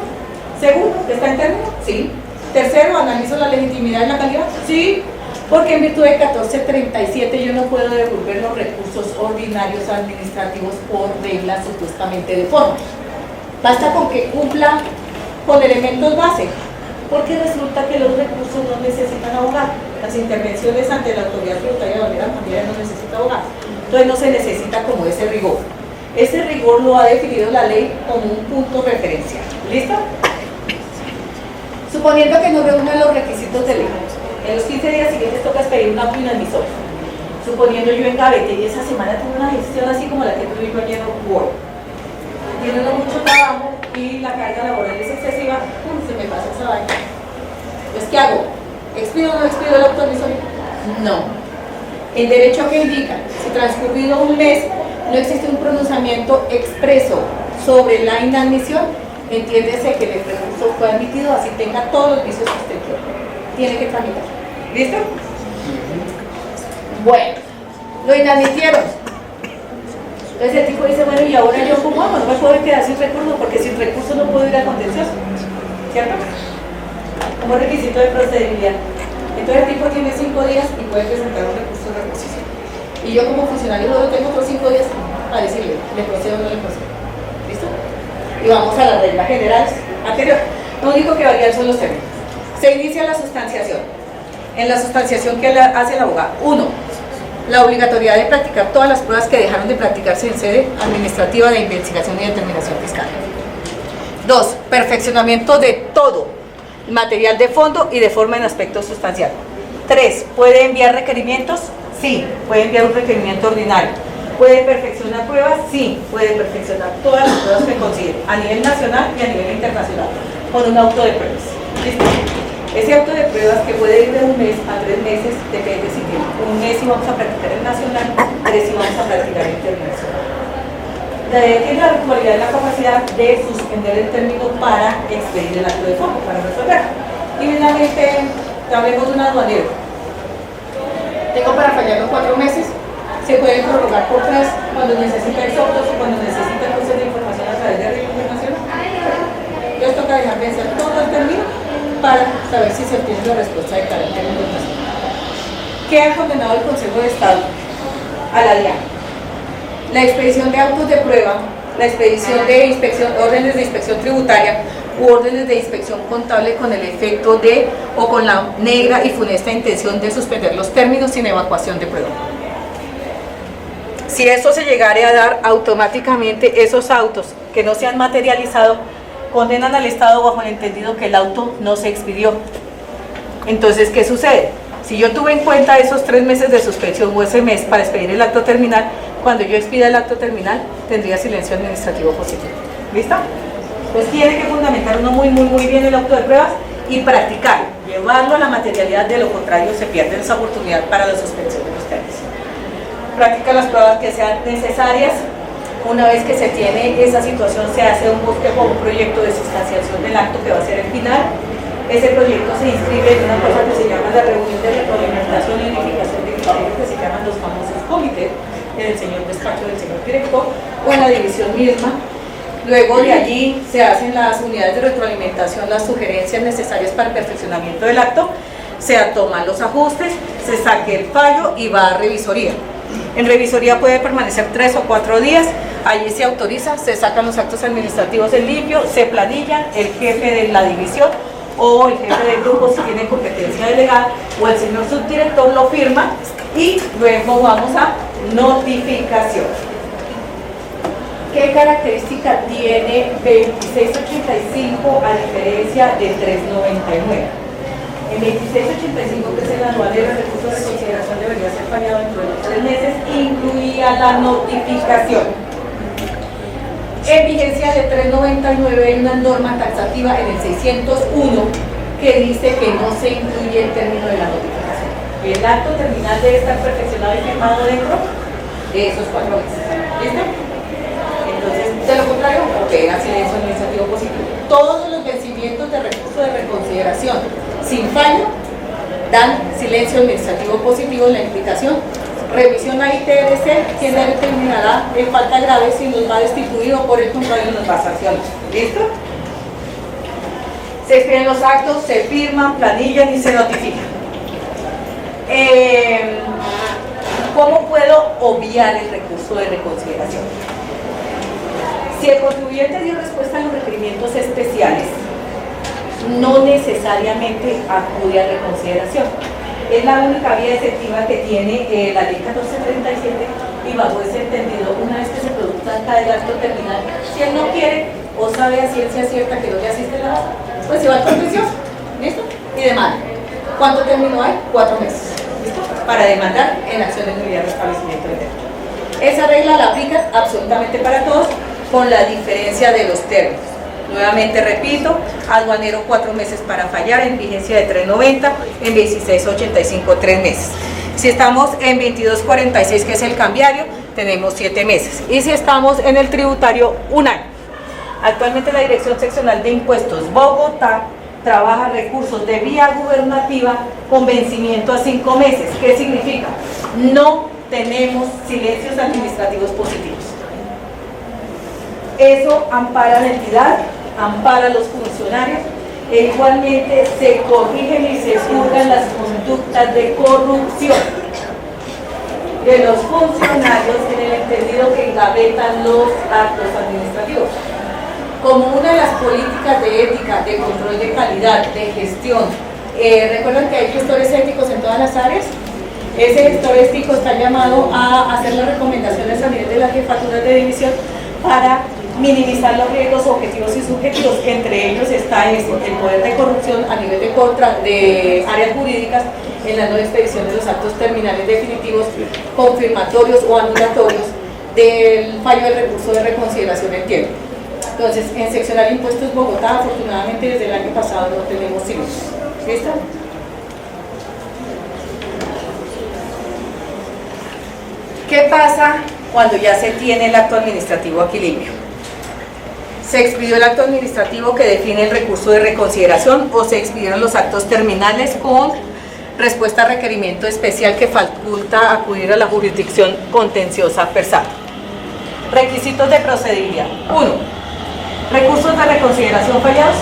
Segundo, ¿está en término? Sí. Tercero, analizo la legitimidad de la calidad. Sí. Porque en virtud de 1437 yo no puedo devolver los recursos ordinarios administrativos por reglas supuestamente de forma. Basta con que cumpla con elementos base, porque resulta que los recursos no necesitan abogado. Las intervenciones ante la autoridad tributaria de manera familiar no necesita abogado. Entonces no se necesita como ese rigor. Ese rigor lo ha definido la ley como un punto referencial. ¿Listo? Suponiendo que no reúna los requisitos de ley. En los 15 días siguientes toca expedir un acto inadmisible. Suponiendo yo engavete y esa semana tuve una gestión así como la que tuve yo ayer hoy. Tiene mucho trabajo y la carga laboral es excesiva, se me pasa esa vaina. Entonces, ¿qué hago? ¿Expido o no expido el acto advisorio? No. En derecho, ¿qué indica? Si transcurrido un mes no existe un pronunciamiento expreso sobre la inadmisión, entiéndese que el recurso fue admitido, así tenga todos los vicios que usted quiera. Tiene que tramitar. ¿Listo? Bueno, lo inadmitieron. Entonces el tipo dice, bueno, ¿y ahora yo cómo hago? No me puedo quedar sin recurso, porque sin recurso no puedo ir al contencioso, ¿cierto? Como requisito de procedibilidad. Entonces el tipo tiene 5 días y puede presentar un recurso de reposición. Y yo como funcionario luego tengo otros 5 días para decirle, ¿le procedo o no le procedo? ¿Listo? Y vamos a la regla general anterior. Lo único que varía son los términos. Se inicia la sustanciación. En la sustanciación, ¿qué hace el abogado? 1. La obligatoriedad de practicar todas las pruebas que dejaron de practicarse en sede administrativa de investigación y determinación fiscal. 2. Perfeccionamiento de todo, material de fondo y de forma en aspecto sustancial. 3. ¿Puede enviar requerimientos? Sí, puede enviar un requerimiento ordinario. ¿Puede perfeccionar pruebas? Sí, puede perfeccionar todas las pruebas que considere, a nivel nacional y a nivel internacional, con un auto de pruebas. ¿Listo? Ese auto de pruebas que puede ir de 1 mes a 3 meses, depende si tiene 1 mes y vamos a practicar el nacional, 3 y vamos a practicar el internacional. Tiene la cualidad y la capacidad de suspender el término para expedir el acto de fondo, para resolver. Y finalmente, hablemos de un aduanero. Tengo para fallarlo 4 meses, se puede prorrogar por 3 cuando necesita exhortos o cuando necesita cruces de información a través de regla internacional. Entonces toca dejar vencer todo el término para saber si se obtiene la respuesta de carácter internacional. ¿Qué ha condenado el Consejo de Estado a la DIAN? La expedición de autos de prueba, la expedición de inspección, órdenes de inspección tributaria u órdenes de inspección contable con el efecto de o con la negra y funesta intención de suspender los términos sin evacuación de prueba. Si eso se llegare a dar, automáticamente esos autos que no se han materializado condenan al Estado bajo el entendido que el auto no se expidió. Entonces, ¿qué sucede? Si yo tuve en cuenta esos 3 meses de suspensión o ese mes para expedir el acto terminal, cuando yo expida el acto terminal, tendría silencio administrativo positivo. ¿Listo? Pues tiene que fundamentar uno muy bien el auto de pruebas y practicar, llevarlo a la materialidad, de lo contrario se pierde esa oportunidad para la suspensión de los términos. Practica las pruebas que sean necesarias. Una vez que se tiene esa situación, se hace un bosquejo, un proyecto de sustanciación del acto que va a ser el final. Ese proyecto se inscribe en una cosa que se llama la reunión de retroalimentación y unificación de criterios, que se llaman los famosos comités, en el señor despacho del señor director o en la división misma. Luego de allí se hacen las unidades de retroalimentación, las sugerencias necesarias para el perfeccionamiento del acto, se toman los ajustes, se saque el fallo y va a revisoría. En revisoría puede permanecer 3 o 4 días, allí se autoriza, se sacan los actos administrativos en limpio, se planillan, el jefe de la división o el jefe del grupo, si tiene competencia delegada, o el señor subdirector lo firma y luego vamos a notificación. ¿Qué característica tiene 2685 a diferencia de 399? En 2685, que es el anual de los recursos de consideración, debería ser fallado dentro de los 3 meses, incluía la notificación. En vigencia de 399 hay una norma taxativa en el 601 que dice que no se incluye el término de la notificación. El acto terminal debe estar perfeccionado y firmado dentro de esos 4 meses. ¿Listo? Entonces, de lo contrario, opera silencio administrativo positivo. Todos los vencimientos de recurso de reconsideración sin fallo dan silencio administrativo positivo en la implicación. Revisión a ITRC, quien determinará en falta grave si nos va destituido o por el contrario nos va a sancionar. ¿Listo? Se escriben los actos, se firman, planillan y se notifican. ¿Cómo puedo obviar el recurso de reconsideración? Si el contribuyente dio respuesta a los requerimientos especiales, no necesariamente acude a reconsideración. Es la única vía efectiva que tiene la ley 1437 y bajo ese entendido, una vez que se produzca el acto terminal, si él no quiere o sabe a ciencia cierta que no le asiste la base, pues se va al contencioso, ¿listo? Y demanda. ¿Cuánto término hay? 4 meses, ¿listo? Para demandar en acción de nulidad de restablecimiento de derecho. Esa regla la aplica absolutamente para todos, con la diferencia de los términos. Nuevamente repito, aduanero 4 meses para fallar, en vigencia de 390, en 1685 3 meses. Si estamos en 2246, que es el cambiario, tenemos 7 meses. Y si estamos en el tributario, 1 año. Actualmente la Dirección Seccional de Impuestos Bogotá trabaja recursos de vía gubernativa con vencimiento a 5 meses. ¿Qué significa? No tenemos silencios administrativos positivos. Eso ampara la entidad, ampara a los funcionarios e igualmente se corrigen y se juzgan las conductas de corrupción de los funcionarios en el entendido que engavetan los actos administrativos. Como una de las políticas de ética, de control de calidad, de gestión, recuerdan que hay gestores éticos en todas las áreas. Ese gestor ético está llamado a hacer las recomendaciones a nivel de las jefaturas de división para minimizar los riesgos objetivos y subjetivos. Entre ellos está el poder de corrupción a nivel de áreas jurídicas en la no expedición de los actos terminales definitivos, confirmatorios o anulatorios del fallo del recurso de reconsideración en tiempo. Entonces, en seccional Impuestos Bogotá, afortunadamente desde el año pasado no tenemos silencios. ¿Listo? ¿Qué pasa cuando ya se tiene el acto administrativo aquí limpio? Se expidió el acto administrativo que define el recurso de reconsideración o se expidieron los actos terminales con respuesta a requerimiento especial que faculta acudir a la jurisdicción contenciosa versada. Requisitos de procedibilidad. 1. ¿Recursos de reconsideración fallados?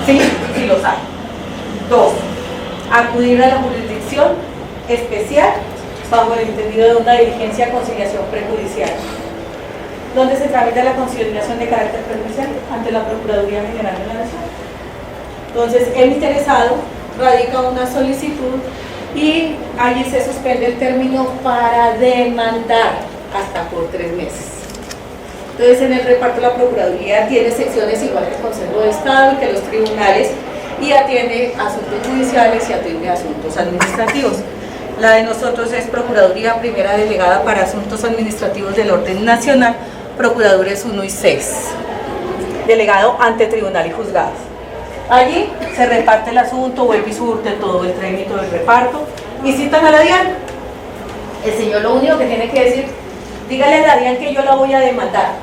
Sí, sí los hay. 2. Acudir a la jurisdicción especial bajo el entendido de una diligencia de conciliación prejudicial. ¿Dónde se tramita la conciliación de carácter prejudicial? Ante la Procuraduría General de la Nación. Entonces, el interesado radica una solicitud y allí se suspende el término para demandar. hasta por 3 meses. Entonces, en el reparto la Procuraduría tiene secciones igual que el Consejo de Estado y que los tribunales, y atiende asuntos judiciales y atiende asuntos administrativos. La de nosotros es Procuraduría Primera Delegada para Asuntos Administrativos del Orden Nacional, Procuradores 1 y 6, delegado ante tribunal y juzgados. Allí se reparte el asunto, vuelve y surte todo el trámite del reparto y citan a la DIAN. El señor lo único que tiene que decir, dígale a la DIAN que yo la voy a demandar,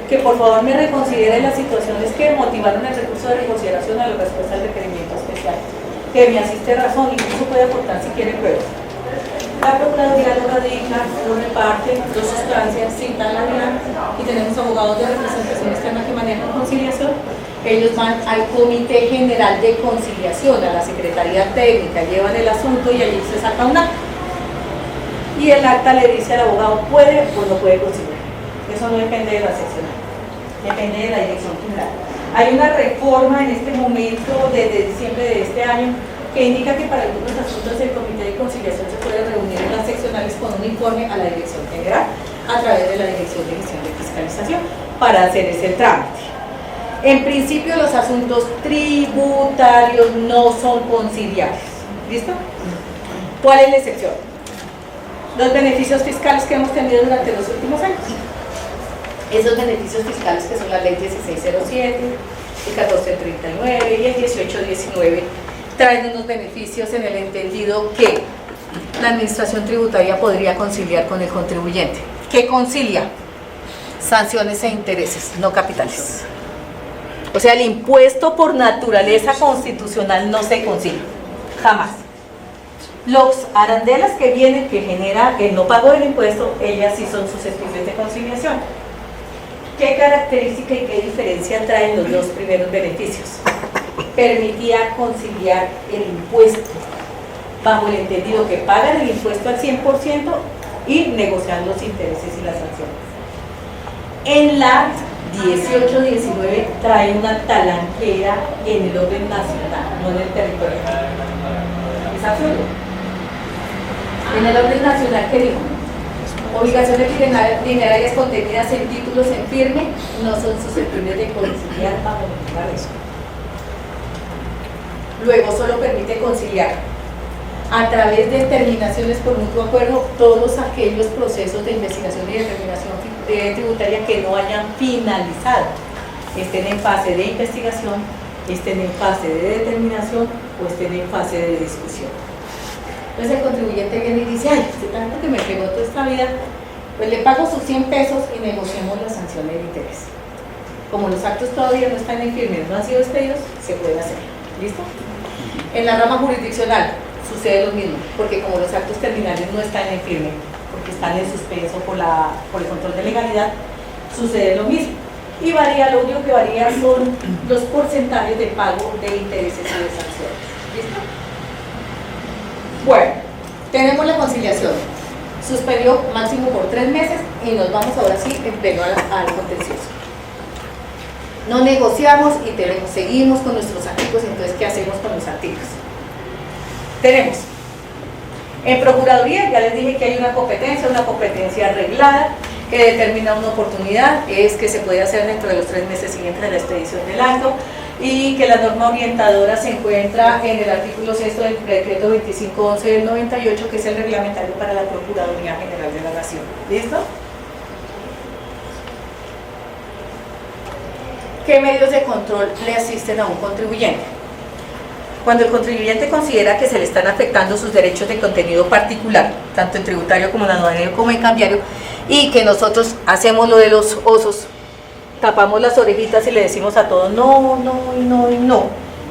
que por favor me reconsidere las situaciones que motivaron el recurso de reconsideración a la respuesta al requerimiento especial, que me asiste razón, incluso puede aportar si quiere pruebas. La Procuraduría lo radica, lo reparte, lo sustancia, cita a la DIAN y tenemos abogados de representación externa que manejan conciliación. Ellos van al Comité General de Conciliación, a la Secretaría Técnica, llevan el asunto y allí se saca un acta. Y el acta le dice al abogado, puede o no puede conciliar. Eso no depende de la seccional, depende de la dirección general. Hay una reforma en este momento, desde diciembre de este año, que indica que para algunos asuntos el Comité de Conciliación se puede reunir en las seccionales con un informe a la Dirección General a través de la Dirección de Gestión de Fiscalización para hacer ese trámite. En principio los asuntos tributarios no son conciliables. ¿Listo? ¿Cuál es la excepción? Los beneficios fiscales que hemos tenido durante los últimos años. Esos beneficios fiscales que son la ley 1607, el 1439 y el 1819 traen unos beneficios en el entendido que la administración tributaria podría conciliar con el contribuyente. ¿Qué concilia? Sanciones e intereses, no capitales. O sea, el impuesto por naturaleza constitucional no se concilia, jamás. Los arandelas que vienen, que genera el no pago del impuesto, ellas sí son susceptibles de conciliación. ¿Qué característica y qué diferencia traen los dos primeros beneficios? Permitía conciliar el impuesto, bajo el entendido que pagan el impuesto al 100% y negociar los intereses y las sanciones. En la 1819 trae una talanquera en el orden nacional, no en el territorio. Es absurdo. En el orden nacional, ¿qué dijo? Obligaciones dinerarias contenidas en títulos en firme no son susceptibles de conciliar bajo ninguna razón. Luego solo permite conciliar a través de determinaciones por mutuo acuerdo todos aquellos procesos de investigación y determinación tributaria que no hayan finalizado, estén en fase de investigación, estén en fase de determinación o estén en fase de discusión. Entonces el contribuyente viene y dice, ay, este tanto que me pegó toda esta vida, pues le pago sus 100 pesos y negociemos la sanción de interés. Como los actos todavía no están en firme, no han sido expedidos, se puede hacer. ¿Listo? En la rama jurisdiccional sucede lo mismo, porque como los actos terminales no están en firme, porque están en suspenso por el control de legalidad, sucede lo mismo. Y varía, lo único que varía son los porcentajes de pago de intereses y de sanciones. ¿Listo? Bueno, tenemos la conciliación. Suspendió máximo por 3 meses y nos vamos ahora sí en pleno al contencioso. No negociamos y seguimos con nuestros artículos, entonces ¿qué hacemos con los artículos? Tenemos en Procuraduría, ya les dije que hay una competencia arreglada que determina una oportunidad, es que se puede hacer dentro de los 3 meses siguientes de la expedición del acto y que la norma orientadora se encuentra en el artículo 6 del decreto 2511 del 98, que es el reglamentario para la Procuraduría General de la Nación. ¿Listo? ¿Qué medios de control le asisten a un contribuyente? Cuando el contribuyente considera que se le están afectando sus derechos de contenido particular, tanto en tributario como en aduanero como en cambiario, y que nosotros hacemos lo de los osos, tapamos las orejitas y le decimos a todos no, no, no y no,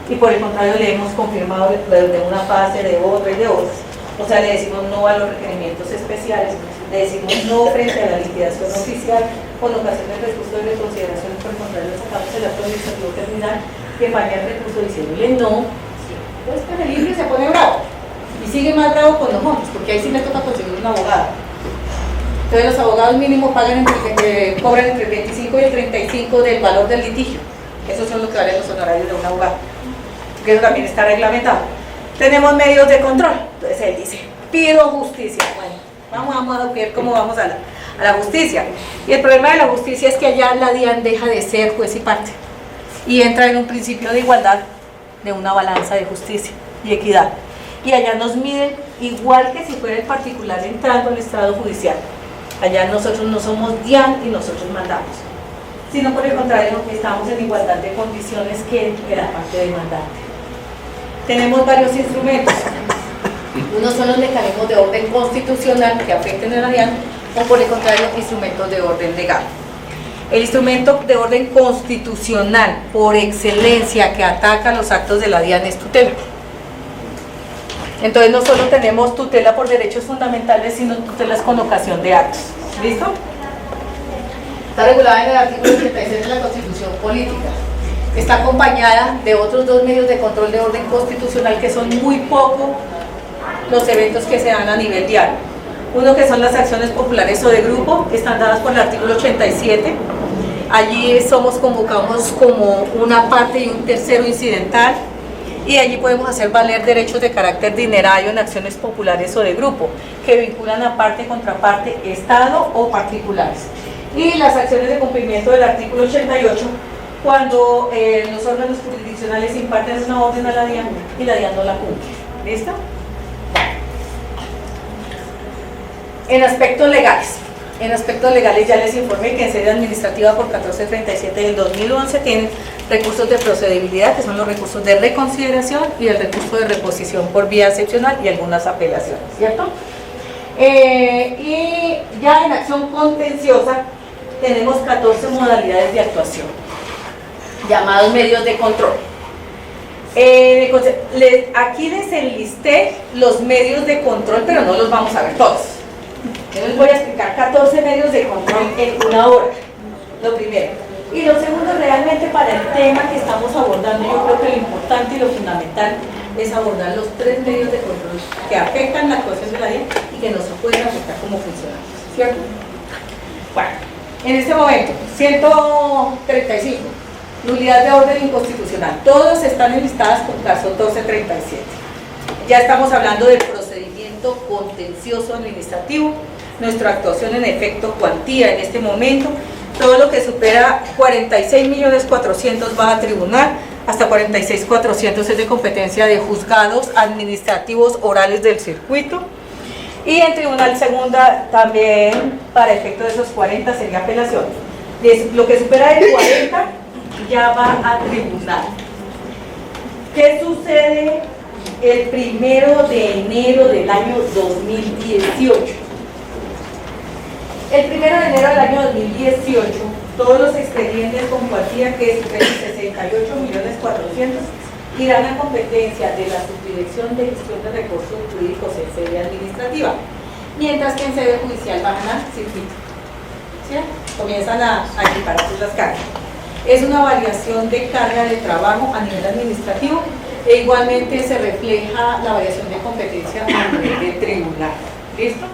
y por el contrario le hemos confirmado de una fase, de otra y de otras. O sea, le decimos no a los requerimientos especiales, le decimos no frente a la liquidación oficial, colocación del recurso de reconsideración, por el contrario le sacamos el acto administrativo terminal que falla el recurso diciéndole no. Entonces con el libre se pone bravo y sigue más bravo con nosotros, porque ahí sí me toca conseguir un abogado. Entonces los abogados mínimos cobran entre el 25 y el 35 del valor del litigio. Esos son los que valen los honorarios de un abogado, porque eso también está reglamentado. Tenemos medios de control. Entonces él dice, pido justicia. Bueno, vamos a ver cómo vamos a hablar. a la justicia. Y el problema de la justicia es que allá la DIAN deja de ser juez y parte y entra en un principio de igualdad, de una balanza de justicia y equidad. Y allá nos miden igual que si fuera el particular entrando al estrado judicial. Allá nosotros no somos DIAN y nosotros mandamos, sino por el contrario, estamos en igualdad de condiciones que la parte demandante. Tenemos varios instrumentos. Uno son los mecanismos de orden constitucional que afecten a la DIAN, o por el contrario, instrumentos de orden legal. El instrumento de orden constitucional por excelencia que ataca los actos de la DIAN es tutela. Entonces no solo tenemos tutela por derechos fundamentales, sino tutelas con ocasión de actos. ¿Listo? Está regulada en el artículo 86 de la Constitución Política. Está acompañada de otros dos medios de control de orden constitucional que son muy poco los eventos que se dan a nivel diario. Uno que son las acciones populares o de grupo, que están dadas por el artículo 87. Allí somos convocados como una parte y un tercero incidental, y allí podemos hacer valer derechos de carácter dinerario en acciones populares o de grupo, que vinculan a parte, contraparte, Estado o particulares. Y las acciones de cumplimiento del artículo 88, cuando los órganos jurisdiccionales imparten una orden a la DIAN y la DIAN no la cumple. ¿Listo? En aspectos legales ya les informé que en sede administrativa por 1437 del 2011 tienen recursos de procedibilidad, que son los recursos de reconsideración y el recurso de reposición por vía excepcional y algunas apelaciones, ¿cierto? Y ya en acción contenciosa tenemos 14 modalidades de actuación, llamados medios de control. Aquí les enlisté los medios de control, pero no los vamos a ver todos. Yo les voy a explicar 14 medios de control en una hora, lo primero. Y lo segundo, realmente para el tema que estamos abordando, yo creo que lo importante y lo fundamental es abordar los 3 medios de control que afectan la actuación de la DIAN y que nos pueden afectar como funcionarios, ¿cierto? Bueno, en este momento, 135, nulidad de orden inconstitucional, todas están enlistadas con caso 1237. Ya estamos hablando del procedimiento contencioso administrativo, nuestra actuación en efecto cuantía en este momento, todo lo que supera 46.400.000 va a tribunal, hasta 46.400.000 es de competencia de juzgados administrativos orales del circuito, y en tribunal segunda también para efecto de esos 40 sería apelación. Lo que supera el 40 ya va a tribunal. ¿Qué sucede el 1 de enero del año 2018? El 1 de enero del año 2018, todos los expedientes con cuantía que superen 68.400.000 irán a competencia de la Subdirección de Gestión de Recursos Jurídicos en sede administrativa, mientras que en sede judicial bajan a circuito. ¿Sí? Comienzan a equipararse las cargas. Es una variación de carga de trabajo a nivel administrativo e igualmente se refleja la variación de competencia a nivel de tribunal. ¿Listo?